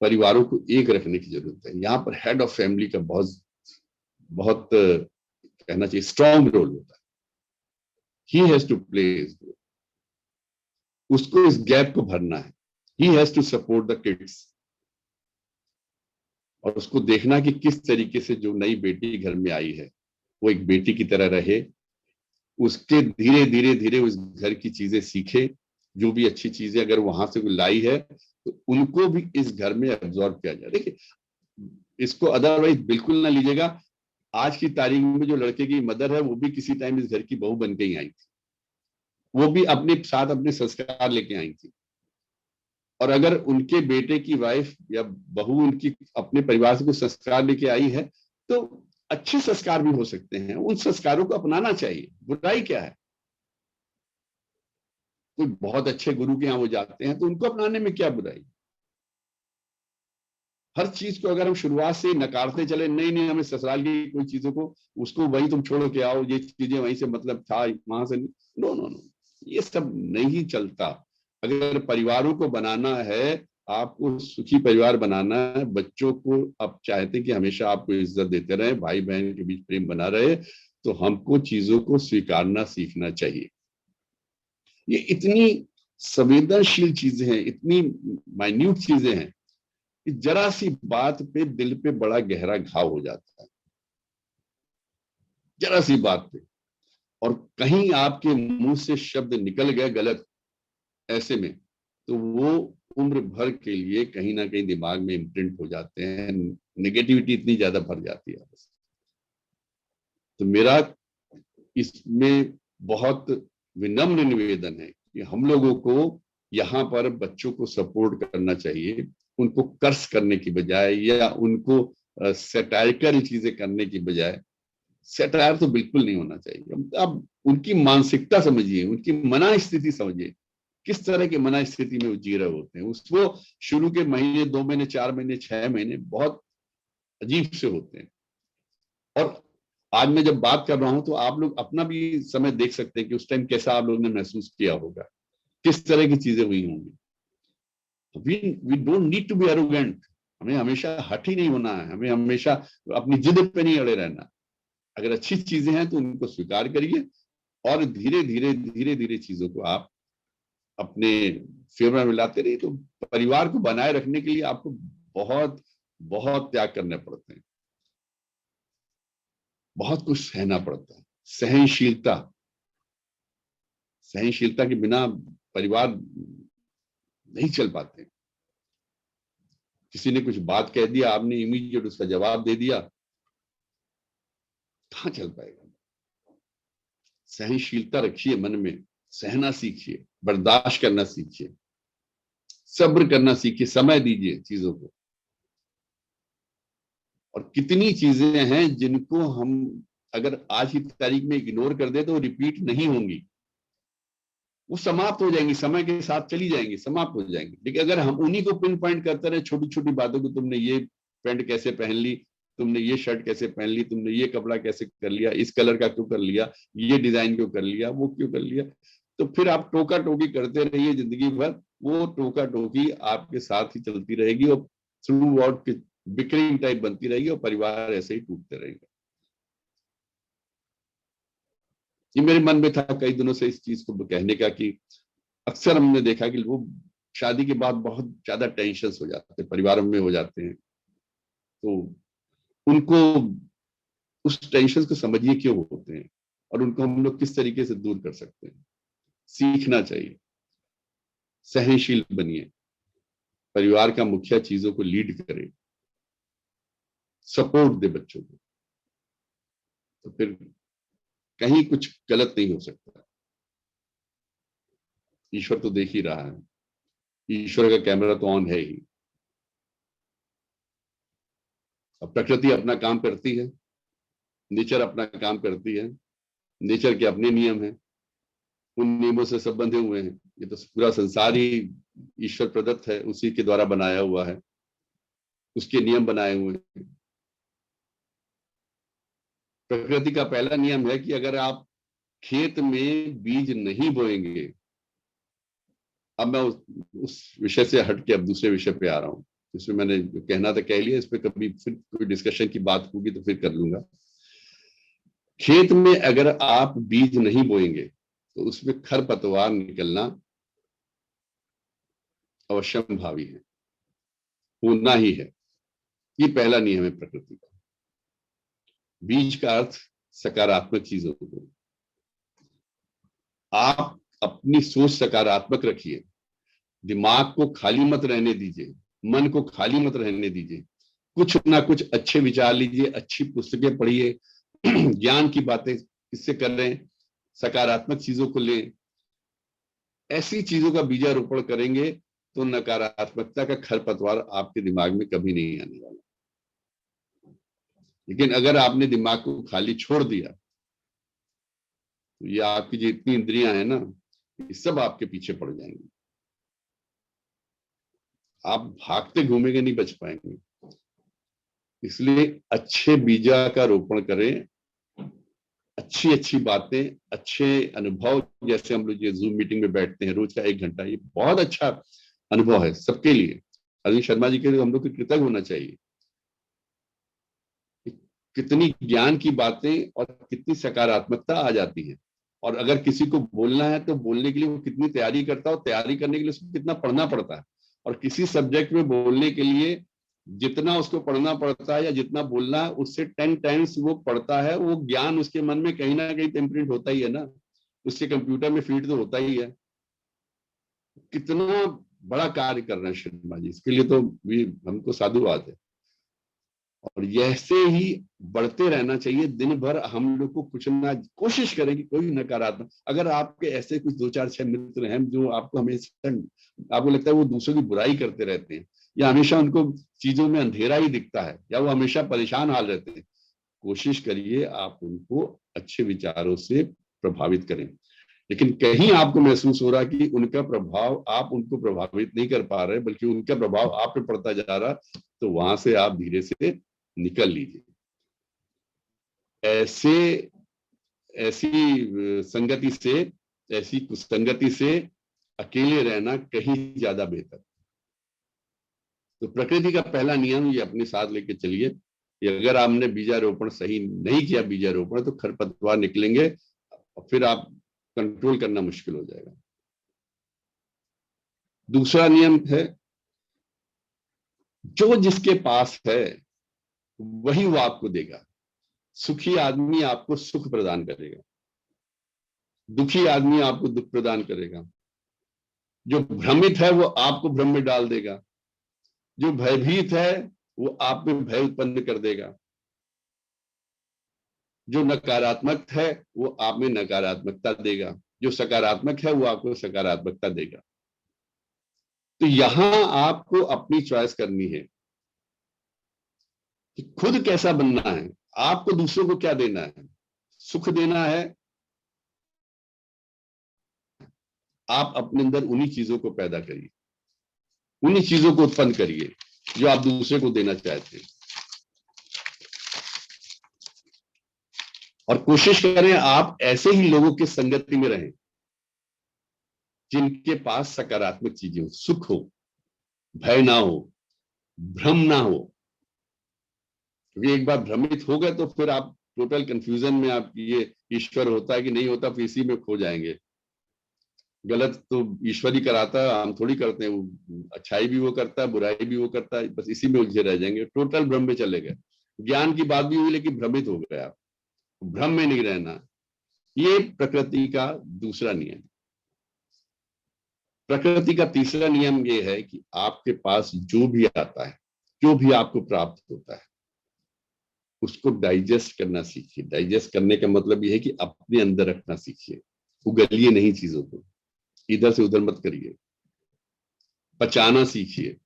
परिवारों को एक रखने की जरूरत है। यहाँ पर हेड ऑफ फैमिली का बहुत बहुत कहना चाहिए स्ट्रॉन्ग रोल होता है। He has to play his role, उसको इस गैप को भरना है। He has to support the kids, और उसको देखना कि किस तरीके से जो नई बेटी घर में आई है वो एक बेटी की तरह रहे, उसके धीरे धीरे धीरे उस घर की चीजें सीखे, जो भी अच्छी चीजें अगर वहां से कोई लाई है तो उनको भी इस घर में एब्जॉर्ब किया जाए। देखिए, इसको अदरवाइज बिल्कुल ना लीजिएगा। आज की तारीख में जो लड़के की मदर है वो भी किसी टाइम इस घर की बहू बन के ही आई थी, वो भी अपने साथ अपने संस्कार लेके आई थी। और अगर उनके बेटे की वाइफ या बहू उनकी अपने परिवार से कुछ संस्कार लेके आई है तो अच्छे संस्कार भी हो सकते हैं, उन संस्कारों को अपनाना चाहिए, बुराई क्या है। कोई बहुत अच्छे गुरु के यहाँ वो जाते हैं तो उनको अपनाने में क्या बुराई। हर चीज को अगर हम शुरुआत से नकारते चले, नहीं नहीं हमें ससुराल की कोई चीजों को उसको वही तुम छोड़ के आओ, ये चीजें वहीं से मतलब था वहां से, नो नो नो, ये सब नहीं चलता। अगर परिवारों को बनाना है, आपको सुखी परिवार बनाना है, बच्चों को आप चाहते हैं कि हमेशा आपको इज्जत देते रहे, भाई बहन के बीच प्रेम बना रहे, तो हमको चीजों को स्वीकारना सीखना चाहिए। ये इतनी संवेदनशील चीजें हैं, इतनी माइन्यूट चीजें हैं कि जरा सी बात पे दिल पे बड़ा गहरा घाव हो जाता है, जरा सी बात पे। और कहीं आपके मुंह से शब्द निकल गए गलत ऐसे में, तो वो उम्र भर के लिए कहीं ना कहीं दिमाग में इम्प्रिंट हो जाते हैं, नेगेटिविटी इतनी ज्यादा भर जाती है। तो मेरा इसमें बहुत विनम्र निवेदन है कि हम लोगों को यहाँ पर बच्चों को सपोर्ट करना चाहिए, उनको कर्स करने की बजाय या उनको सैटारिकल चीजें करने की बजाय। सैटायर तो बिल्कुल नहीं होना चाहिए। अब उनकी मानसिकता समझिए, उनकी मना स्थिति समझिए, किस तरह की मना स्थिति में वो जी रहे होते हैं। उसको शुरू के महीने, 2 महीने, 4 महीने, 6 महीने बहुत अजीब से होते हैं। और आज मैं जब बात कर रहा हूं तो आप लोग अपना भी समय देख सकते हैं कि उस टाइम कैसा आप लोगों ने महसूस किया होगा, किस तरह की चीजें हुई होंगी। We don't need to be arrogant, हमें हमेशा हठ ही नहीं होना है, हमें हमेशा अपनी जिद पे नहीं अड़े रहना। अगर अच्छी चीजें हैं तो उनको स्वीकार करिए और धीरे धीरे धीरे धीरे चीजों को आप अपने फेवर में लाते रहिए। तो परिवार को बनाए रखने के लिए आपको बहुत बहुत त्याग करने पड़ते हैं, बहुत कुछ सहना पड़ता है। सहनशीलता, सहनशीलता के बिना परिवार नहीं चल पाते। किसी ने कुछ बात कह दिया, आपने इमीडिएट उसका जवाब दे दिया, कहां चल पाएगा। सहनशीलता रखिए मन में, सहना सीखिए, बर्दाश्त करना सीखिए, सब्र करना सीखिए, समय दीजिए चीजों को। और कितनी चीजें हैं जिनको हम अगर आज की तारीख में इग्नोर कर दे तो रिपीट नहीं होंगी, वो समाप्त हो जाएंगी, समय के साथ चली जाएंगी, समाप्त हो जाएंगी। लेकिन अगर हम उन्हीं को पिन पॉइंट करते रहे, छोटी छोटी बातों को, तुमने ये पैंट कैसे पहन ली, तुमने ये शर्ट कैसे पहन ली, तुमने ये कपड़ा कैसे कर लिया, इस कलर का क्यों कर लिया, ये डिजाइन क्यों कर लिया, वो क्यों कर लिया, तो फिर आप टोका टोकी करते रहिए जिंदगी भर। वो टोका टोकी आपके साथ ही चलती रहेगी और थ्रू आउट बिकरिंग टाइप बनती रहेगी और परिवार ऐसे ही टूटते रहेंगे। ये मेरे मन में था कई दिनों से इस चीज को कहने का कि अक्सर हमने देखा कि वो शादी के बाद बहुत ज्यादा टेंशन हो जाते हैं, परिवार में हो जाते हैं। तो उनको उस टेंशन को समझिए क्यों होते हैं और उनको हम लोग किस तरीके से दूर कर सकते हैं। सीखना चाहिए, सहनशील बनिए, परिवार का मुखिया चीजों को लीड करे, सपोर्ट दे बच्चों को, तो फिर कहीं कुछ गलत नहीं हो सकता। ईश्वर तो देख ही रहा है, ईश्वर का कैमरा तो ऑन है ही। अब प्रकृति अपना काम करती है, नेचर अपना काम करती है, नेचर के अपने नियम हैं, उन नियमों से सब बंधे हुए हैं। ये तो पूरा संसार ही ईश्वर प्रदत्त है, उसी के द्वारा बनाया हुआ है, उसके नियम बनाए हुए हैं। प्रकृति का पहला नियम है कि अगर आप खेत में बीज नहीं बोएंगे, अब मैं उस विषय से हट के अब दूसरे विषय पे आ रहा हूँ, इसमें मैंने जो कहना था कह लिया, इस पे कभी फिर कोई डिस्कशन की बात होगी तो फिर कर लूंगा। खेत में अगर आप बीज नहीं बोएंगे तो उसमें खरपतवार निकलना अवश्यंभावी है, होना ही है। ये पहला नियम है प्रकृति का। बीज का अर्थ सकारात्मक चीजों को। आप अपनी सोच सकारात्मक रखिए, दिमाग को खाली मत रहने दीजिए, मन को खाली मत रहने दीजिए। कुछ ना कुछ अच्छे विचार लीजिए, अच्छी पुस्तकें पढ़िए, ज्ञान की बातें इससे करें, सकारात्मक चीजों को लें। ऐसी चीजों का बीजारोपण करेंगे तो नकारात्मकता का खरपतवार आपके दिमाग में कभी नहीं आने वाला। लेकिन अगर आपने दिमाग को खाली छोड़ दिया तो ये आपकी जितनी इंद्रियां हैं ना, ये सब आपके पीछे पड़ जाएंगी। आप भागते घूमेंगे, नहीं बच पाएंगे। इसलिए अच्छे बीजा का रोपण करें, अच्छी अच्छी बातें, अच्छे अनुभव। जैसे हम लोग ये जूम मीटिंग में बैठते हैं रोज का 1 घंटा, ये बहुत अच्छा अनुभव है सबके लिए। अरविंद शर्मा जी के लिए हम लोग को कृतज्ञ होना चाहिए। कितनी ज्ञान की बातें और कितनी सकारात्मकता आ जाती है। और अगर किसी को बोलना है तो बोलने के लिए वो कितनी तैयारी करता है, और तैयारी करने के लिए उसको कितना पढ़ना पड़ता है। और किसी सब्जेक्ट में बोलने के लिए जितना उसको पढ़ना पड़ता है या जितना बोलना है, उससे 10 टाइम्स वो पढ़ता है। वो ज्ञान उसके मन में कहीं ना कहीं इम्प्रिंट होता ही है ना, उसके कंप्यूटर में फीड तो होता ही है। कितना बड़ा कार्य कर रहे हैं शर्मा जी, इसके लिए तो भी हमको साधुवाद है। और ऐसे ही बढ़ते रहना चाहिए। दिन भर हम लोग को कुछ ना कोशिश करें कि कोई नकारात्मक, अगर आपके ऐसे कुछ 2 4 6 मित्र हैं जो आपको हमेशा, आपको लगता है वो दूसरों की बुराई करते रहते हैं, या हमेशा उनको चीजों में अंधेरा ही दिखता है, या वो हमेशा परेशान हाल रहते हैं, कोशिश करिए आप उनको अच्छे विचारों से प्रभावित करें। लेकिन कहीं आपको महसूस हो रहा है कि उनका प्रभाव, आप उनको प्रभावित नहीं कर पा रहे बल्कि उनका प्रभाव आप पे पड़ता जा रहा, तो वहां से आप धीरे से निकल लीजिए। ऐसी संगति से, ऐसी कुसंगति से अकेले रहना कहीं ज्यादा बेहतर। तो प्रकृति का पहला नियम ये अपने साथ लेके चलिए कि अगर आपने बीजारोपण सही नहीं किया, बीजारोपण, तो खरपतवार निकलेंगे और फिर आप कंट्रोल करना मुश्किल हो जाएगा। दूसरा नियम है, जो जिसके पास है वही वो आपको देगा। सुखी आदमी आपको सुख प्रदान करेगा, दुखी आदमी आपको दुख प्रदान करेगा। जो भ्रमित है वो आपको भ्रम में डाल देगा, जो भयभीत है वो आप में भय उत्पन्न कर देगा, जो नकारात्मक है वो आप में नकारात्मकता देगा, जो सकारात्मक है वो आपको सकारात्मकता देगा। तो यहां आपको अपनी चॉइस करनी है कि खुद कैसा बनना है, आपको दूसरों को क्या देना है। सुख देना है, आप अपने अंदर उन्हीं चीजों को पैदा करिए, उन्हीं चीजों को उत्पन्न करिए जो आप दूसरे को देना चाहते हैं। और कोशिश करें आप ऐसे ही लोगों की संगति में रहें जिनके पास सकारात्मक चीजें हो, सुख हो, भय ना हो, भ्रम ना हो। क्योंकि एक बार भ्रमित हो गए तो फिर आप टोटल कंफ्यूजन में, आप ये ईश्वर होता है कि नहीं होता, फिर इसी में खो जाएंगे। गलत तो ईश्वर ही कराता है, हम थोड़ी करते हैं। वो अच्छाई भी वो करता है, बुराई भी वो करता है, बस इसी में उलझे रह जाएंगे, टोटल भ्रम में चले गए। ज्ञान की बात भी हुई लेकिन भ्रमित हो गए आप। भ्रम में नहीं रहना, ये प्रकृति का दूसरा नियम। प्रकृति का तीसरा नियम ये है कि आपके पास जो भी आता है, जो भी आपको प्राप्त होता है, उसको डाइजेस्ट करना सीखिए। डाइजेस्ट करने का मतलब ये है कि अपने अंदर रखना सीखिए। उगलिए नहीं चीजों को, इधर से उधर मत करिए, पचाना सीखिए।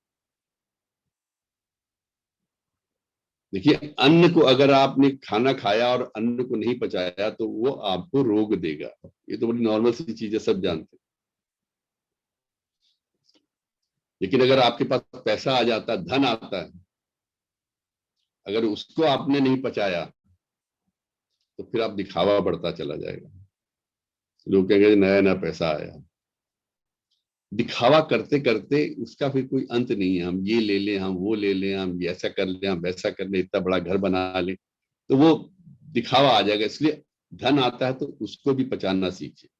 देखिए, अन्न को अगर आपने खाना खाया और अन्न को नहीं पचाया तो वो आपको रोग देगा। ये तो बड़ी नॉर्मल सी चीज है, सब जानते हैं। लेकिन अगर आपके पास पैसा आ जाता है, धन आता है, अगर उसको आपने नहीं पचाया तो फिर आप दिखावा बढ़ता चला जाएगा। लोग कहेंगे नया नया पैसा आया। दिखावा करते करते उसका फिर कोई अंत नहीं है। हम ये ले लें, हम वो ले लें, हम ऐसा कर लें, हम वैसा कर लें, इतना बड़ा घर बना लें, तो वो दिखावा आ जाएगा। इसलिए धन आता है तो उसको भी पहचानना सीखिए।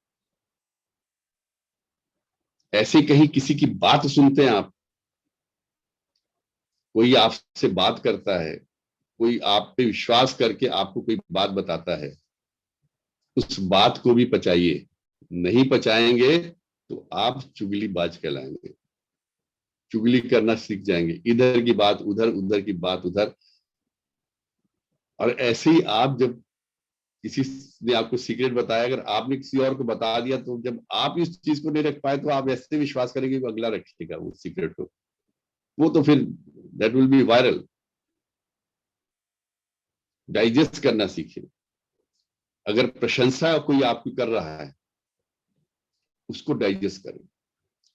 ऐसे कहीं किसी की बात सुनते हैं आप, कोई आपसे बात करता है, कोई आप पे विश्वास करके आपको कोई बात बताता है, उस बात को भी पचाइए। नहीं पचाएंगे तो आप चुगलीबाज कहलाएंगे, चुगली करना सीख जाएंगे, इधर की बात उधर, उधर की बात उधर। और ऐसे ही आप जब किसी ने आपको सीक्रेट बताया, अगर आपने किसी और को बता दिया, तो जब आप इस चीज को नहीं रख पाए तो आप ऐसे विश्वास करेंगे कि अगला रखेगा वो सीक्रेट को, वो तो फिर that will be viral. Digest करना सीखिए। अगर प्रशंसा कोई आपकी कर रहा है, उसको डाइजेस्ट करें।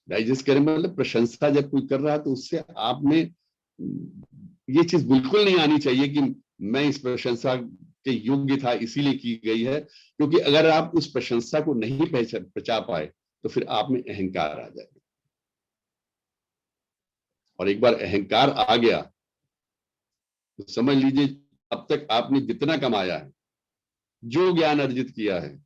डाइजेस्ट करें मतलब प्रशंसा जब कोई कर रहा है तो उससे आप में ये चीज बिल्कुल नहीं आनी चाहिए कि मैं इस प्रशंसा के योग्य था इसीलिए की गई है, क्योंकि अगर आप उस प्रशंसा को नहीं पचा पाए तो फिर आप में अहंकार आ जाएगा। और एक बार अहंकार आ गया तो समझ लीजिए अब तक आपने जितना कमाया है, जो ज्ञान अर्जित किया है,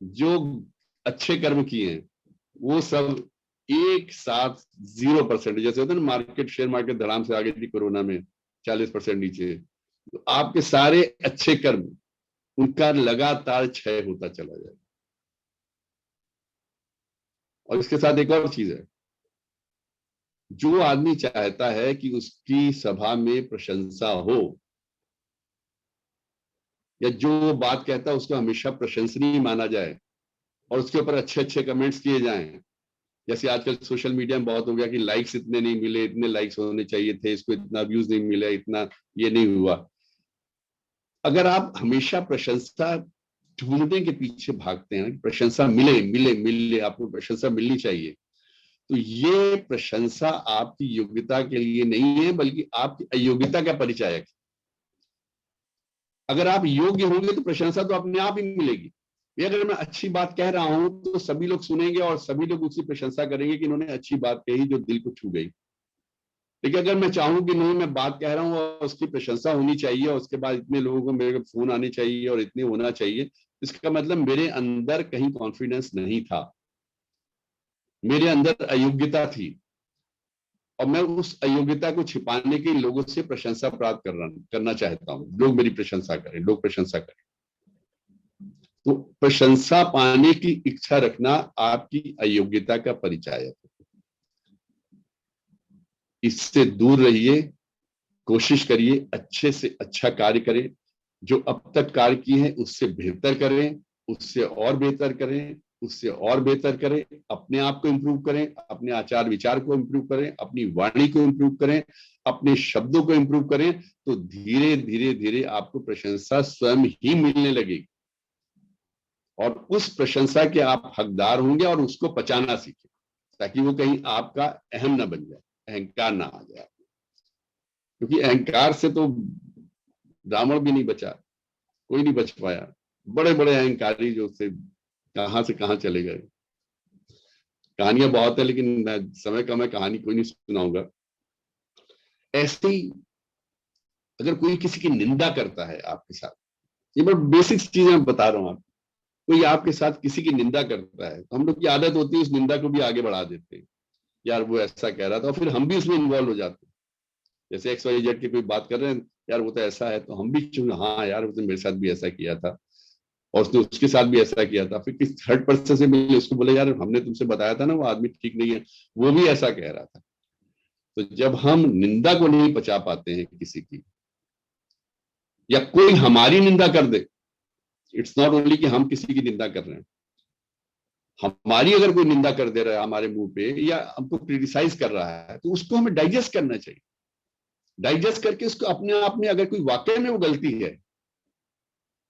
जो अच्छे कर्म किए हैं, वो सब एक साथ 0%, जैसे होता है ना मार्केट, शेयर मार्केट धड़ाम से आगे थी कोरोना में 40% नीचे, तो आपके सारे अच्छे कर्म उनका लगातार क्षय होता चला जाएगा। और इसके साथ एक और चीज है, जो आदमी चाहता है कि उसकी सभा में प्रशंसा हो, या जो बात कहता है उसको हमेशा प्रशंसनीय माना जाए और उसके ऊपर अच्छे अच्छे कमेंट्स किए जाएं, जैसे आजकल सोशल मीडिया में बहुत हो गया कि लाइक्स इतने नहीं मिले, इतने लाइक्स होने चाहिए थे, इसको इतना व्यूज नहीं मिला, इतना ये नहीं हुआ। अगर आप हमेशा प्रशंसा ढूंढने के पीछे भागते हैं, प्रशंसा मिले मिले मिले, आपको प्रशंसा मिलनी चाहिए, तो ये प्रशंसा आपकी योग्यता के लिए नहीं है, बल्कि आपकी अयोग्यता का परिचायक है। अगर आप योग्य होंगे तो प्रशंसा तो अपने आप ही मिलेगी। ये अगर मैं अच्छी बात कह रहा हूं तो सभी लोग सुनेंगे और सभी लोग उसकी प्रशंसा करेंगे कि इन्होंने अच्छी बात कही जो दिल को छू गई। लेकिन अगर मैं चाहूं कि नहीं, मैं बात कह रहा हूं और उसकी प्रशंसा होनी चाहिए और उसके बाद इतने लोगों को मेरे फोन आने चाहिए और इतने होना चाहिए, इसका मतलब मेरे अंदर कहीं कॉन्फिडेंस नहीं था, मेरे अंदर अयोग्यता थी, और मैं उस अयोग्यता को छिपाने के लोगों से प्रशंसा प्राप्त करना चाहता हूं, लोग मेरी प्रशंसा करें, लोग प्रशंसा करें। तो प्रशंसा पाने की इच्छा रखना आपकी अयोग्यता का परिचायक है। इससे दूर रहिए, कोशिश करिए अच्छे से अच्छा कार्य करें, जो अब तक कार्य किए हैं उससे बेहतर करें, उससे और बेहतर करें, उससे और बेहतर करें, अपने आप को इम्प्रूव करें, अपने आचार विचार को इम्प्रूव करें, अपनी वाणी को इम्प्रूव करें, अपने शब्दों को इम्प्रूव करें, तो धीरे धीरे धीरे आपको प्रशंसा स्वयं ही मिलने लगेगी और उस प्रशंसा के आप हकदार होंगे और उसको पचाना सीखें, ताकि वो कहीं आपका अहम ना बन जाए, अहंकार ना आ जाए। क्योंकि अहंकार से तो रावण भी नहीं बचा, कोई नहीं बच पाया। बड़े बड़े अहंकारी जो से कहां चले गए। कहानियां बहुत है लेकिन मैं समय कम है, कहानी कोई नहीं सुनाऊंगा। ऐसे ही अगर कोई किसी की निंदा करता है आपके साथ, ये बड़ा बेसिक चीजें मैं बता रहा हूं आपको, कोई आपके साथ किसी की निंदा करता है तो हम लोग की आदत होती है उस निंदा को भी आगे बढ़ा देते हैं, यार वो ऐसा कह रहा था, और फिर हम भी उसमें इन्वॉल्व हो जाते हैं। जैसे XYZ की कोई बात कर रहे हैं, यार वो तो ऐसा है, तो हम भी चुन, हाँ यार वो तो मेरे साथ भी ऐसा किया था और उसने उसके साथ भी ऐसा किया था। फिर किसी थर्ड पर्सन से मिले, उसको बोले यार हमने तुमसे बताया था ना वो आदमी ठीक नहीं है, वो भी ऐसा कह रहा था। तो जब हम निंदा को नहीं पचा पाते हैं किसी की, या कोई हमारी निंदा कर दे, इट्स नॉट ओनली कि हम किसी की निंदा कर रहे हैं, हमारी अगर कोई निंदा कर दे रहा है हमारे मुंह पे या हमको क्रिटिसाइज कर रहा है, तो उसको हमें डाइजेस्ट करना चाहिए। डाइजेस्ट करके उसको अपने आप में, अगर कोई वाकई में वो गलती है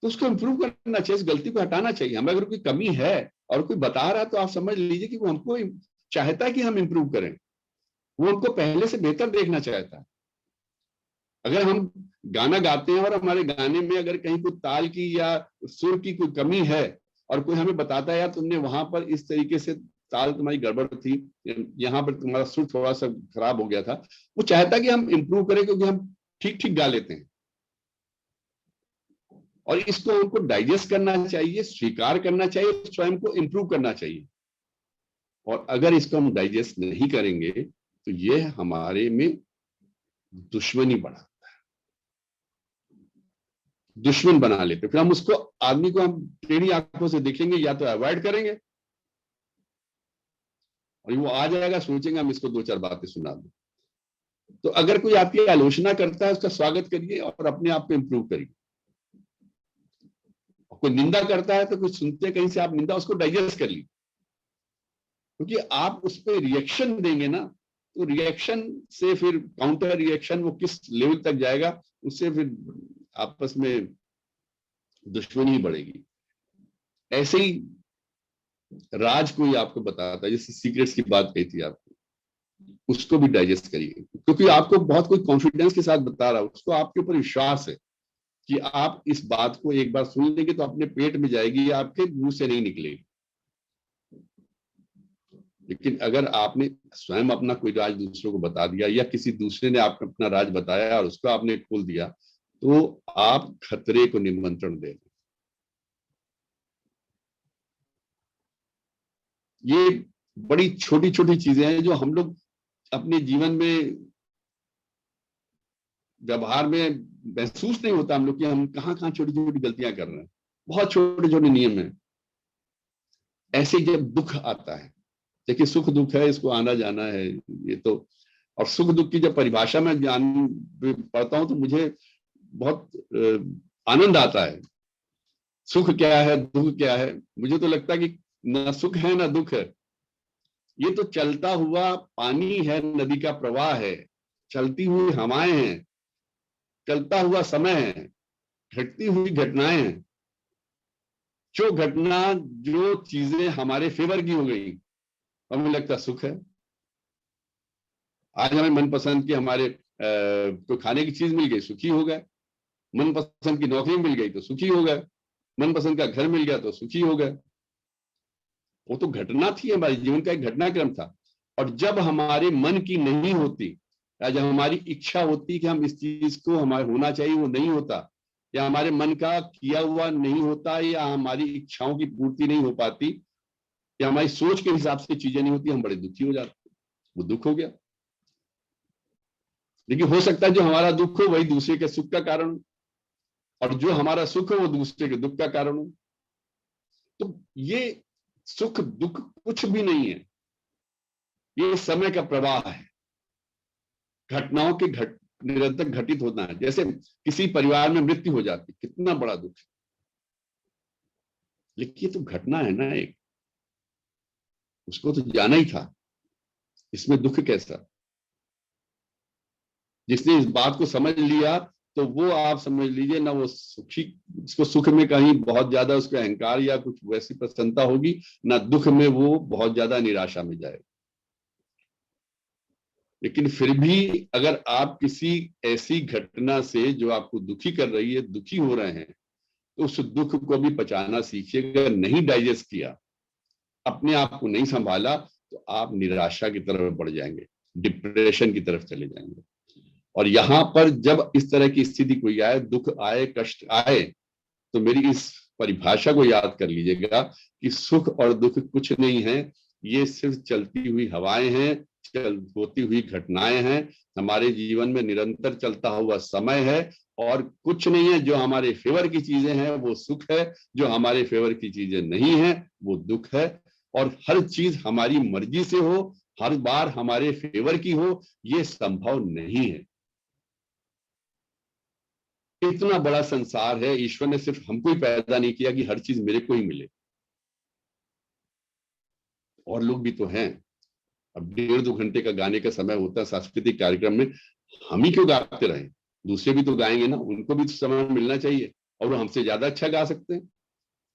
तो उसको इंप्रूव करना चाहिए, उस गलती को हटाना चाहिए। हमें अगर कोई कमी है और कोई बता रहा है तो आप समझ लीजिए कि वो हमको चाहता है कि हम इंप्रूव करें, वो हमको पहले से बेहतर देखना चाहता है। अगर हम गाना गाते हैं और हमारे गाने में अगर कहीं कोई ताल की या सुर की कोई कमी है और कोई हमें बताता है यार तुमने वहां पर इस तरीके से ताल तुम्हारी गड़बड़ थी, यहाँ पर तुम्हारा सुर थोड़ा सा खराब हो गया था, वो चाहता है कि हम इंप्रूव करें क्योंकि हम ठीक ठीक गा लेते हैं। और इसको उनको डाइजेस्ट करना चाहिए, स्वीकार करना चाहिए, स्वयं को इम्प्रूव करना चाहिए। और अगर इसको हम डाइजेस्ट नहीं करेंगे तो ये हमारे में दुश्मनी बढ़ाता है, दुश्मन बना लेते। फिर हम उसको, आदमी को हम टेढ़ी आंखों से देखेंगे, या तो अवॉइड करेंगे, और वो आ जाएगा, सोचेंगे हम इसको दो चार बातें सुना दें। तो अगर कोई आपकी आलोचना करता है, उसका स्वागत करिए और अपने आप को इम्प्रूव करिए। कोई निंदा करता है तो कुछ सुनते कहीं से, आप निंदा उसको डाइजेस्ट कर लीजिए, क्योंकि आप उस पर रिएक्शन देंगे ना, तो रिएक्शन से फिर काउंटर रिएक्शन वो किस लेवल तक जाएगा, उससे फिर आपस में दुश्मनी ही बढ़ेगी। ऐसे ही राज कोई आपको बताता है, जैसे सीक्रेट्स की बात कही थी आपको, उसको भी डाइजेस्ट करिए, क्योंकि आपको बहुत कोई कॉन्फिडेंस के साथ बता रहा है, उसको आपके ऊपर विश्वास है कि आप इस बात को एक बार सुन लेंगे तो अपने पेट में जाएगी, आपके मुंह से नहीं निकलेगी। लेकिन अगर आपने स्वयं अपना कोई राज दूसरों को बता दिया, या किसी दूसरे ने आपको अपना राज बताया और उसको आपने खोल दिया, तो आप खतरे को निमंत्रण दे रहे। ये बड़ी छोटी छोटी चीजें हैं जो हम लोग अपने जीवन में, व्यवहार में महसूस नहीं होता हम लोग कि हम कहाँ कहाँ छोटी छोटी गलतियां कर रहे हैं। बहुत छोटे छोटे नियम हैं। ऐसे जब दुख आता है, देखिए सुख दुख है, इसको आना जाना है ये तो, और सुख दुख की जब परिभाषा में जान पढ़ता हूं तो मुझे बहुत आनंद आता है। सुख क्या है, दुख क्या है? मुझे तो लगता है कि ना सुख है ना दुख है, ये तो चलता हुआ पानी है, नदी का प्रवाह है, चलती हुई हवाएं हैं, चलता हुआ समय है, घटती हुई घटनाएं हैं। जो घटना, जो चीजें हमारे फेवर की हो गई, हमें लगता सुख है। आज हमें मनपसंद की हमारे कोई खाने की चीज मिल गई, सुखी हो गए। मनपसंद की नौकरी मिल गई तो सुखी हो गए। मनपसंद का घर मिल गया तो सुखी हो गए। वो तो घटना थी, हमारे जीवन का एक घटनाक्रम था। और जब हमारे मन की नहीं होती, या जब हमारी इच्छा होती कि हम इस चीज को हमारे होना चाहिए, वो नहीं होता, या हमारे मन का किया हुआ नहीं होता, या हमारी इच्छाओं की पूर्ति नहीं हो पाती, या हमारी सोच के हिसाब से चीजें नहीं होती, हम बड़े दुखी हो जाते। वो दुख हो गया। लेकिन हो सकता है जो हमारा दुख हो वही दूसरे के सुख का कारण हो, और जो हमारा सुख हो वो दूसरे के दुख का कारण हो। तो ये सुख दुख कुछ भी नहीं है, ये समय का प्रवाह है, घटनाओं के निरंतर घटित होना है। जैसे किसी परिवार में मृत्यु हो जाती, कितना बड़ा दुख है, लेकिन ये तो घटना है ना एक, उसको तो जाना ही था, इसमें दुख कैसा? जिसने इस बात को समझ लिया तो वो, आप समझ लीजिए ना, वो सुखी, उसको सुख में कहीं बहुत ज्यादा उसका अहंकार या कुछ वैसी प्रसन्नता होगी, ना दुख में वो बहुत ज्यादा निराशा में जाएगा। लेकिन फिर भी अगर आप किसी ऐसी घटना से जो आपको दुखी कर रही है, दुखी हो रहे हैं, तो उस दुख को भी पचाना सीखिए। अगर नहीं डाइजेस्ट किया, अपने आप को नहीं संभाला, तो आप निराशा की तरफ बढ़ जाएंगे, डिप्रेशन की तरफ चले जाएंगे। और यहां पर जब इस तरह की स्थिति कोई आए, दुख आए, कष्ट आए, तो मेरी इस परिभाषा को याद कर लीजिएगा कि सुख और दुख कुछ नहीं है, ये सिर्फ चलती हुई हवाएं हैं, होती हुई घटनाएं हैं, हमारे जीवन में निरंतर चलता हुआ समय है। और कुछ नहीं है। जो हमारे फेवर की चीजें हैं वो सुख है, जो हमारे फेवर की चीजें नहीं है वो दुख है। और हर चीज हमारी मर्जी से हो, हर बार हमारे फेवर की हो, ये संभव नहीं है। इतना बड़ा संसार है, ईश्वर ने सिर्फ हमको ही पैदा नहीं किया कि हर चीज मेरे को ही मिले, और लोग भी तो हैं। अब 1.5-2 घंटे का गाने का समय होता है सांस्कृतिक कार्यक्रम में, हम ही क्यों गाते रहे? दूसरे भी तो गाएंगे ना, उनको भी तो समय मिलना चाहिए। और वो हमसे ज्यादा अच्छा गा सकते हैं,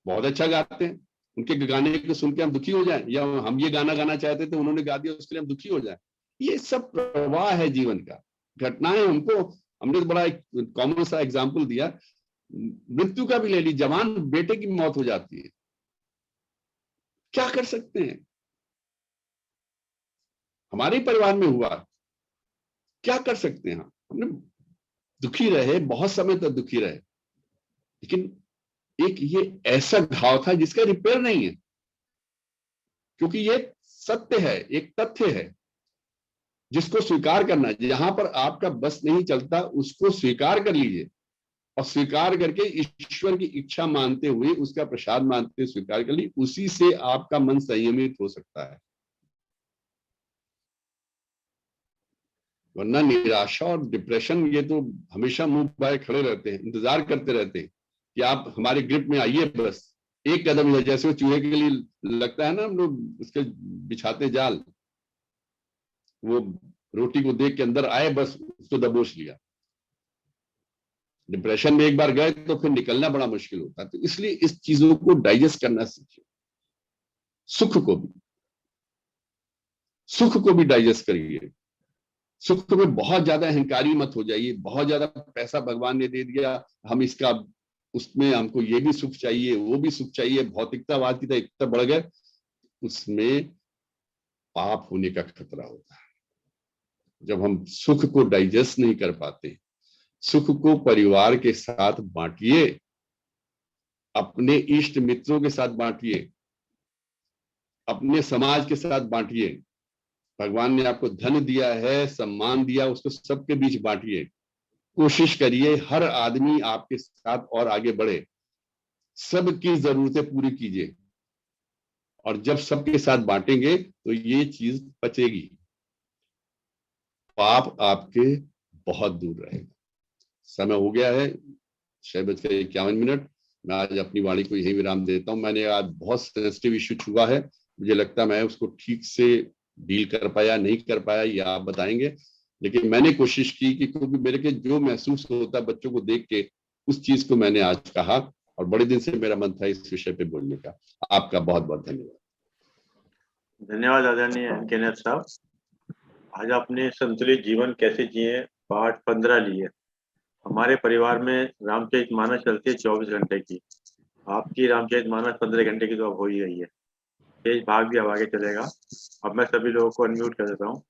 बहुत अच्छा गाते हैं। उनके गाने को सुन के हम दुखी हो जाएं, या हम ये गाना गाना चाहते थे, उन्होंने गा दिया, उसके लिए हम दुखी हो जाएं? ये सब प्रवाह है जीवन का, घटनाएं। हमको, हमने तो बड़ा एक कॉमन सा एग्जाम्पल दिया, मृत्यु का भी ले ली, जवान बेटे की मौत हो जाती है, क्या कर सकते हैं? हमारे परिवार में हुआ, क्या कर सकते हैं? हमने दुखी रहे, बहुत समय तक दुखी रहे, लेकिन एक ये ऐसा घाव था जिसका रिपेयर नहीं है, क्योंकि ये सत्य है, एक तथ्य है जिसको स्वीकार करना है। जहां पर आपका बस नहीं चलता उसको स्वीकार कर लीजिए, और स्वीकार करके ईश्वर की इच्छा मानते हुए, उसका प्रसाद मानते हुए स्वीकार कर ली, उसी से आपका मन संयमित हो सकता है। वरना निराशा और डिप्रेशन ये तो हमेशा मुंह बाए खड़े रहते हैं, इंतजार करते रहते हैं कि आप हमारे ग्रिप में आइए, बस एक कदम है। जैसे वो चूहे के लिए लगता है ना, हम लोग उसके बिछाते जाल, वो रोटी को देख के अंदर आए, बस उसको दबोच लिया। डिप्रेशन में एक बार गए तो फिर निकलना बड़ा मुश्किल होता है। तो इसलिए इस चीजों को डाइजेस्ट करना सीखिए। सुख को भी डाइजेस्ट करिए। सुख में बहुत ज्यादा अहंकारी मत हो जाइए। बहुत ज्यादा पैसा भगवान ने दे दिया, हम इसका, उसमें हमको ये भी सुख चाहिए, वो भी सुख चाहिए, भौतिकतावाद की तरह इतना बढ़ गए, उसमें पाप होने का खतरा होता है। जब हम सुख को डाइजेस्ट नहीं कर पाते, सुख को परिवार के साथ बांटिए, अपने इष्ट मित्रों के साथ बांटिए, अपने समाज के साथ बांटिए। भगवान ने आपको धन दिया है, सम्मान दिया, उसको सबके बीच बांटिए। कोशिश करिए हर आदमी आपके साथ और आगे बढ़े, सबकी जरूरतें पूरी कीजिए, और जब सबके साथ बांटेंगे तो ये चीज बचेगी, पाप आपके बहुत दूर रहेगा। समय हो गया है, 6:51। मैं आज अपनी वाणी को यही विराम देता हूं। मैंने आज बहुत सेंसिटिव इश्यू छुआ है, मुझे लगता है मैं उसको ठीक से डील कर पाया, नहीं कर पाया, ये आप बताएंगे, लेकिन मैंने कोशिश की कि क्योंकि मेरे के जो महसूस होता है बच्चों को देख के, उस चीज को मैंने आज कहा, और बड़े दिन से मेरा मन था इस विषय पे बोलने का। आपका बहुत बहुत धन्यवाद। धन्यवाद आदरणीय NK साहब। आज आपने संतुलित जीवन कैसे जिए पार्ट 15 लिए। हमारे परिवार में रामचरितमानस चलती है 24 घंटे की, आपकी रामचरितमानस 15 घंटे की तो अब हो ही गई है। तेज भाग भी अब आगे चलेगा। अब मैं सभी लोगों को अनम्यूट कर देता हूँ,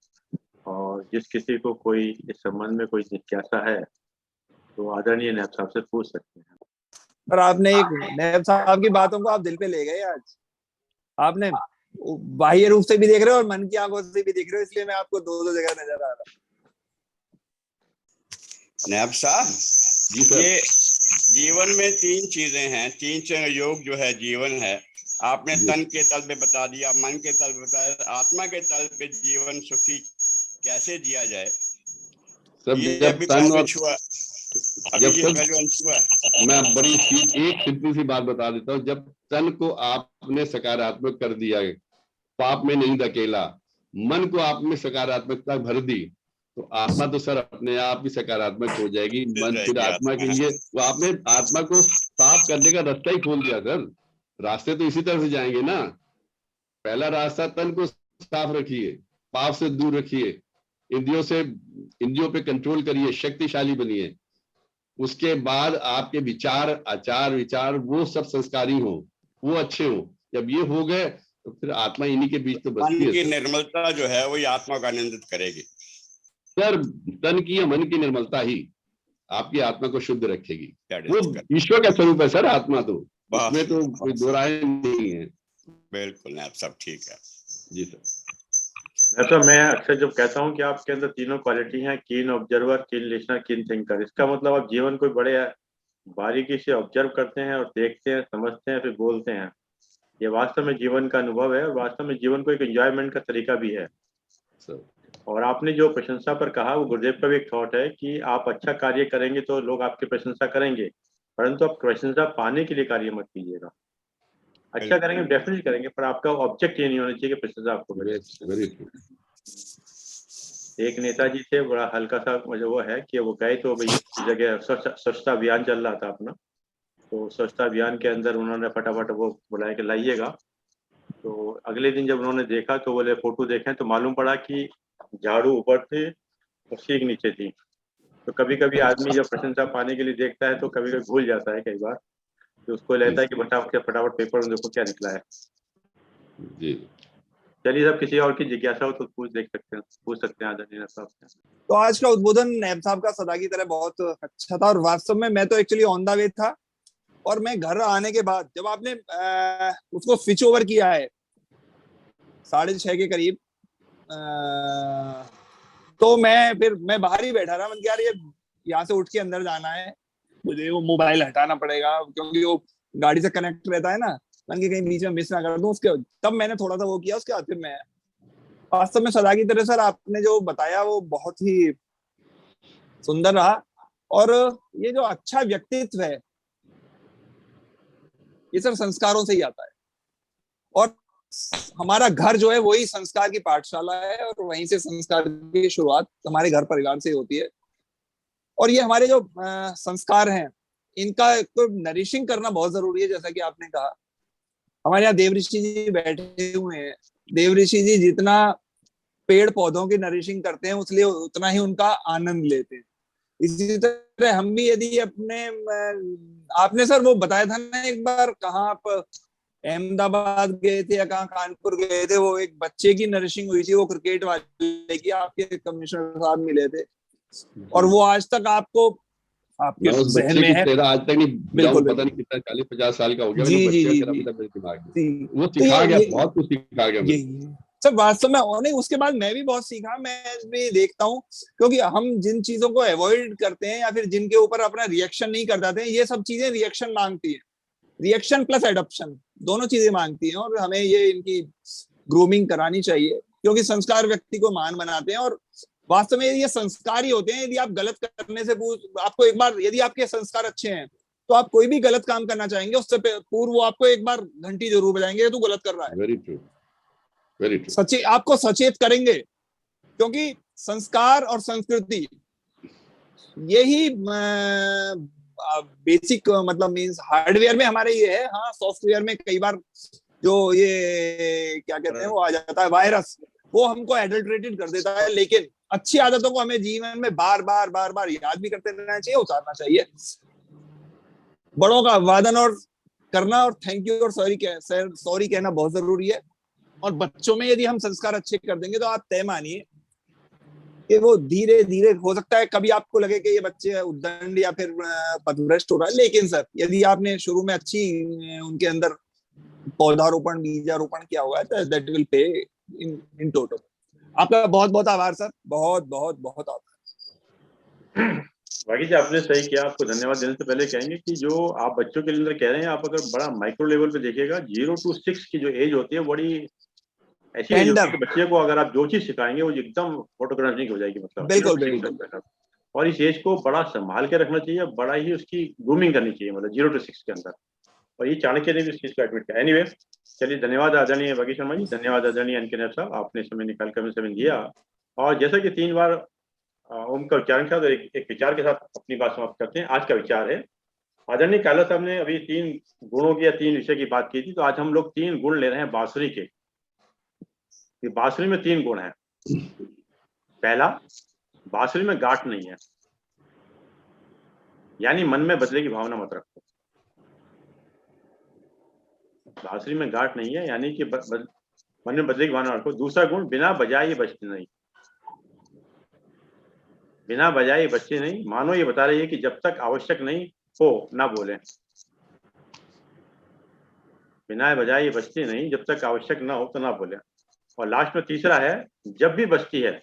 और जिस किसी को कोई इस संबंध में कोई जिज्ञासा है तो आदरणीय नैब साहब से पूछ सकते हैं। पर आपने एक नैब साहब की बातों को आप दिल पे ले गए आज। आपने बाह्य रूप से भी देख रहे हो और मन की आंखों से भी देख रहे हो, इसलिए मैं आपको दो दो जगह नजर आ रहा। नैब साहब, जी सर। ये जीवन में 3 चीजें हैं, 3 संयोग जो है जीवन है। आपने तन के तल पे बता दिया, मन के तल पे बताया, आत्मा के तल पे जीवन सुखी कैसे जिया जाए। सब ये जब अभी तन और छुआ, जब अभी ये पहलू छुआ। मैं बड़ी एक सिंपल सी बात बता देता हूँ। जब तन को आपने सकारात्मक कर दिया, पाप में नहीं धकेला, मन को आपने सकारात्मकता भर दी, तो आत्मा तो सर अपने आप ही सकारात्मक हो जाएगी। मन फिर आत्मा के लिए, वो आपने आत्मा को साफ करने का रास्ता ही खोल दिया सर। रास्ते तो इसी तरह से जाएंगे ना। पहला रास्ता, तन को साफ रखिए, पाप से दूर रखिए, इंद्रियों पे कंट्रोल करिए, शक्तिशाली बनिए। उसके बाद आपके विचार, आचार विचार वो सब संस्कारी हो, वो अच्छे हो। जब ये हो गए तो फिर आत्मा इन्हीं के बीच तो बसती है। मन की निर्मलता जो है वही आत्मा का आनंदित करेगी सर। तन की या मन की निर्मलता ही आपकी आत्मा को शुद्ध रखेगी। वो कर। ईश्वर का स्वरूप है सर, आत्मा तो, बस, उसमें तो कोई दो राय नहीं है। बिल्कुल आप सब ठीक है। जी सर। तो मैं अक्सर जब कहता हूँ कि आपके अंदर तीनों क्वालिटी हैं, कीन ऑब्जर्वर, कीन लिसनर, कीन थिंकर, इसका मतलब आप जीवन को बड़े बारीकी से ऑब्जर्व करते हैं और देखते हैं, समझते हैं, फिर बोलते हैं। ये वास्तव में जीवन का अनुभव है, और वास्तव में जीवन को एक एंजॉयमेंट का तरीका भी है। और आपने जो प्रशंसा पर कहा, वो गुरुदेव का भी एक थॉट है कि आप अच्छा कार्य करेंगे तो लोग आपकी प्रशंसा करेंगे, परंतु आप प्रशंसा पाने के लिए कार्य मत कीजिएगा। अच्छा करेंगे, डेफिनेटली करेंगे, पर आपका ऑब्जेक्ट ये नहीं होना चाहिए कि प्रशंसा आपको मिले। एक नेताजी थे, बड़ा हल्का सा मुझे वो है कि वो गए तो भाई जगह स्वच्छता अभियान चल रहा था अपना, तो स्वच्छता अभियान के अंदर उन्होंने फटाफट वो बुलाया कि लाइएगा। तो अगले दिन जब उन्होंने देखा तो बोले फोटो देखें, तो मालूम पड़ा कि झाड़ू ऊपर थे और सीख नीचे थी। तो कभी कभी आदमी जब प्रशंसा पाने के लिए देखता है तो कभी कभी भूल जाता है, कई बार तो उसको लगता है कि फटाफट पेपर में देखो क्या निकला है। जी चलिए, सब किसी और की जिज्ञासा हो तो पूछ सकते हैं आदरणीय साहब से। तो आज का उद्बोधन नैब साहब का सदा की तरह बहुत अच्छा था, और वास्तव में मैं तो एक्चुअली ऑन द वे था और मैं घर आने के बाद जब आपने उसको स्विच ओवर किया है 6:30 के करीब, तो मैं बाहर ही बैठा रहा। मैंने यार ये यहाँ से उठ के अंदर जाना है, मुझे वो मोबाइल हटाना पड़ेगा क्योंकि वो गाड़ी से कनेक्ट रहता है ना, मैंने कहीं बीच में मिस ना कर दूं उसके। तब मैंने थोड़ा सा वो किया, उसके बाद फिर मैं वास्तव में सदा की तरह सर आपने जो बताया वो बहुत ही सुंदर रहा। और ये जो अच्छा व्यक्तित्व है ये सर संस्कारों से ही आता है, और हमारा घर जो है वही संस्कार की पाठशाला है, और वहीं से संस्कार की शुरुआत हमारे घर परिवार से होती है। और ये हमारे जो संस्कार हैं इनका तो नरिशिंग करना बहुत जरूरी है। जैसा कि आपने कहा, हमारे यहाँ देव ऋषि जी बैठे हुए हैं। देव ऋषि जी जितना पेड़ पौधों की नरिशिंग करते हैं उसलिए उतना ही उनका आनंद लेते हैं। इसी तरह हम भी यदि अपने, आपने सर वो बताया था ना एक बार, कहाँ आप अहमदाबाद गए थे या कहाँ कानपुर गए थे, वो एक बच्चे की नरिशिंग हुई थी, वो क्रिकेट वाले की, आपके कमिश्नर साहब मिले थे, और वो आज तक आपको आपके मैं उस जहन बच्चे में की है। चेहरा आज तक नहीं बिल्कुल पता नहीं कितना 40-50 साल का हो गया, जी लेकिन जी बच्चे जी का जी चेहरा मेरे दिमाग में जी। वो तो सिखा गया, बहुत कुछ सिखा गया ये मुझे। सर वास्तव में, और नहीं उसके बाद मैं भी बहुत सीखा। मैं भी देखता हूँ क्योंकि हम जिन चीजों को अवॉइड करते हैं या फिर जिनके ऊपर अपना रिएक्शन नहीं कर जाते हैं, ये सब चीजें रिएक्शन मांगती है, रिएक्शन प्लस एडॉप्शन दोनों चीजें मांगती हैं, और हमें ये इनकी ग्रूमिंग करानी चाहिए क्योंकि संस्कार व्यक्ति को महान बनाते हैं। और वास्तव में ये संस्कार ही होते हैं। यदि आप गलत करने से आपको एक बार, यदि आपके संस्कार अच्छे हैं तो आप कोई भी गलत काम करना चाहेंगे उससे पूर्व वो आपको एक बार घंटी जरूर बजाएंगे, तू गलत कर रहा है। Very true, very true. सचेत, आपको सचेत करेंगे, क्योंकि संस्कार और संस्कृति यही बेसिक मतलब मींस हार्डवेयर में हमारे ये है। हाँ, सॉफ्टवेयर में कई बार जो ये क्या कहते हैं वो आ जाता है वायरस, वो हमको एडल्ट्रेटेड कर देता है, लेकिन अच्छी आदतों को हमें जीवन में बार बार याद भी करते रहना चाहिए, उतारना चाहिए। बड़ों का अभिवादन और करना और थैंक यू और सॉरी कहना बहुत जरूरी है। और बच्चों में यदि हम संस्कार अच्छे कर देंगे तो आप तय मानिए कि वो धीरे धीरे, हो सकता है कभी आपको लगे कि ये बच्चे उद्दंड या फिर पथभ्रष्ट हो रहा है, लेकिन सर यदि आपने शुरू में अच्छी उनके अंदर पौधारोपण बीजारोपण किया हुआ है तो that will pay in total. आपका बहुत बहुत आभार सर, बहुत बहुत बहुत आभार। बाकी जी आपने सही किया। आपको धन्यवाद देने से पहले कहेंगे कि जो आप बच्चों के अंदर कह रहे हैं, आप अगर बड़ा माइक्रो लेवल पे देखिएगा, 0 to 6 की जो एज होती है बड़ी ऐसी एज होती है कि बच्चे को अगर आप जो चीज सिखाएंगे वो एकदम फोटोग्राफिक हो जाएगी, मतलब बिल्कुल। और इस एज को बड़ा संभाल के रखना चाहिए, बड़ा ही उसकी ग्रूमिंग करनी चाहिए, मतलब 0 to 6 के अंदर। और ये चाणक्य ने भी इस चीज को एडमिट किया। एनीवे, चलिए धन्यवाद आदरणीय बागी शर्मा जी, धन्यवाद आदरणीय एनके नायब साहब, आपने समय निकाल कर समय दिया। और जैसा कि 3 बार ओम का उच्चारण किया, तो एक विचार के साथ अपनी बात समाप्त करते हैं। आज का विचार है, आदरणीय काला साहब ने अभी 3 गुणों की या 3 विषय की बात की थी, तो आज हम लोग 3 गुण ले रहे हैं बांसुरी के। बांसुरी में 3 गुण हैं। पहला, बांसुरी में गांठ नहीं है, यानी मन में बदले की भावना मत रखो। बांसुरी में गांठ नहीं है यानी कि मन में बदले की भावना रखो। दूसरा गुण, बिना बजाए बजती नहीं, बिना बजाए बजती नहीं। मानो ये बता रही है कि जब तक आवश्यक नहीं हो ना बोले। बिना बजाए बजती नहीं, जब तक आवश्यक ना हो तो ना बोले। और लास्ट में तीसरा है, जब भी बजती है,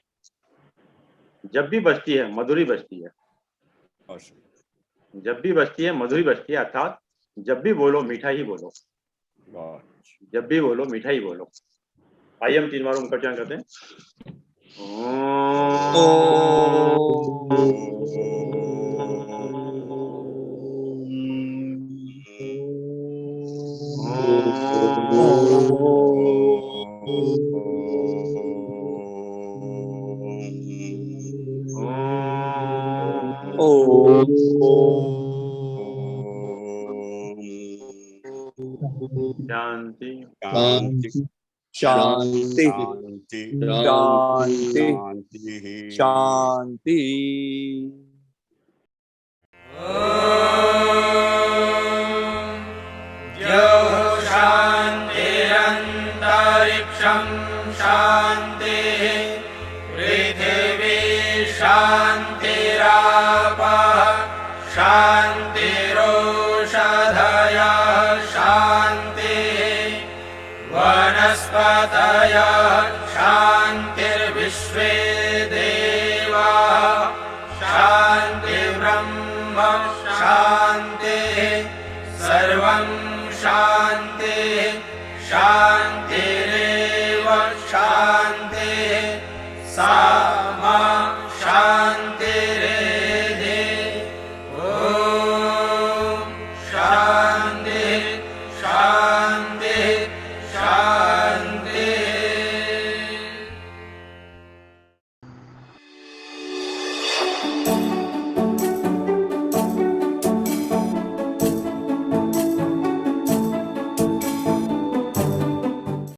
जब भी बजती है मधुरी बजती है, जब भी बजती है मधुरी बजती है, अर्थात जब भी बोलो मीठा ही बोलो, जब भी बोलो मीठा ही बोलो। आइए हम 3 बार उनका उच्चारण करते हैं। शांति शांति शांति शांति शांति। शान्तिरन्तरिक्षं शान्तिः पृथिवी शान्तिरापः शान्तिरोषधयः शान्तिः सर्वं शान्तिः शान्तिः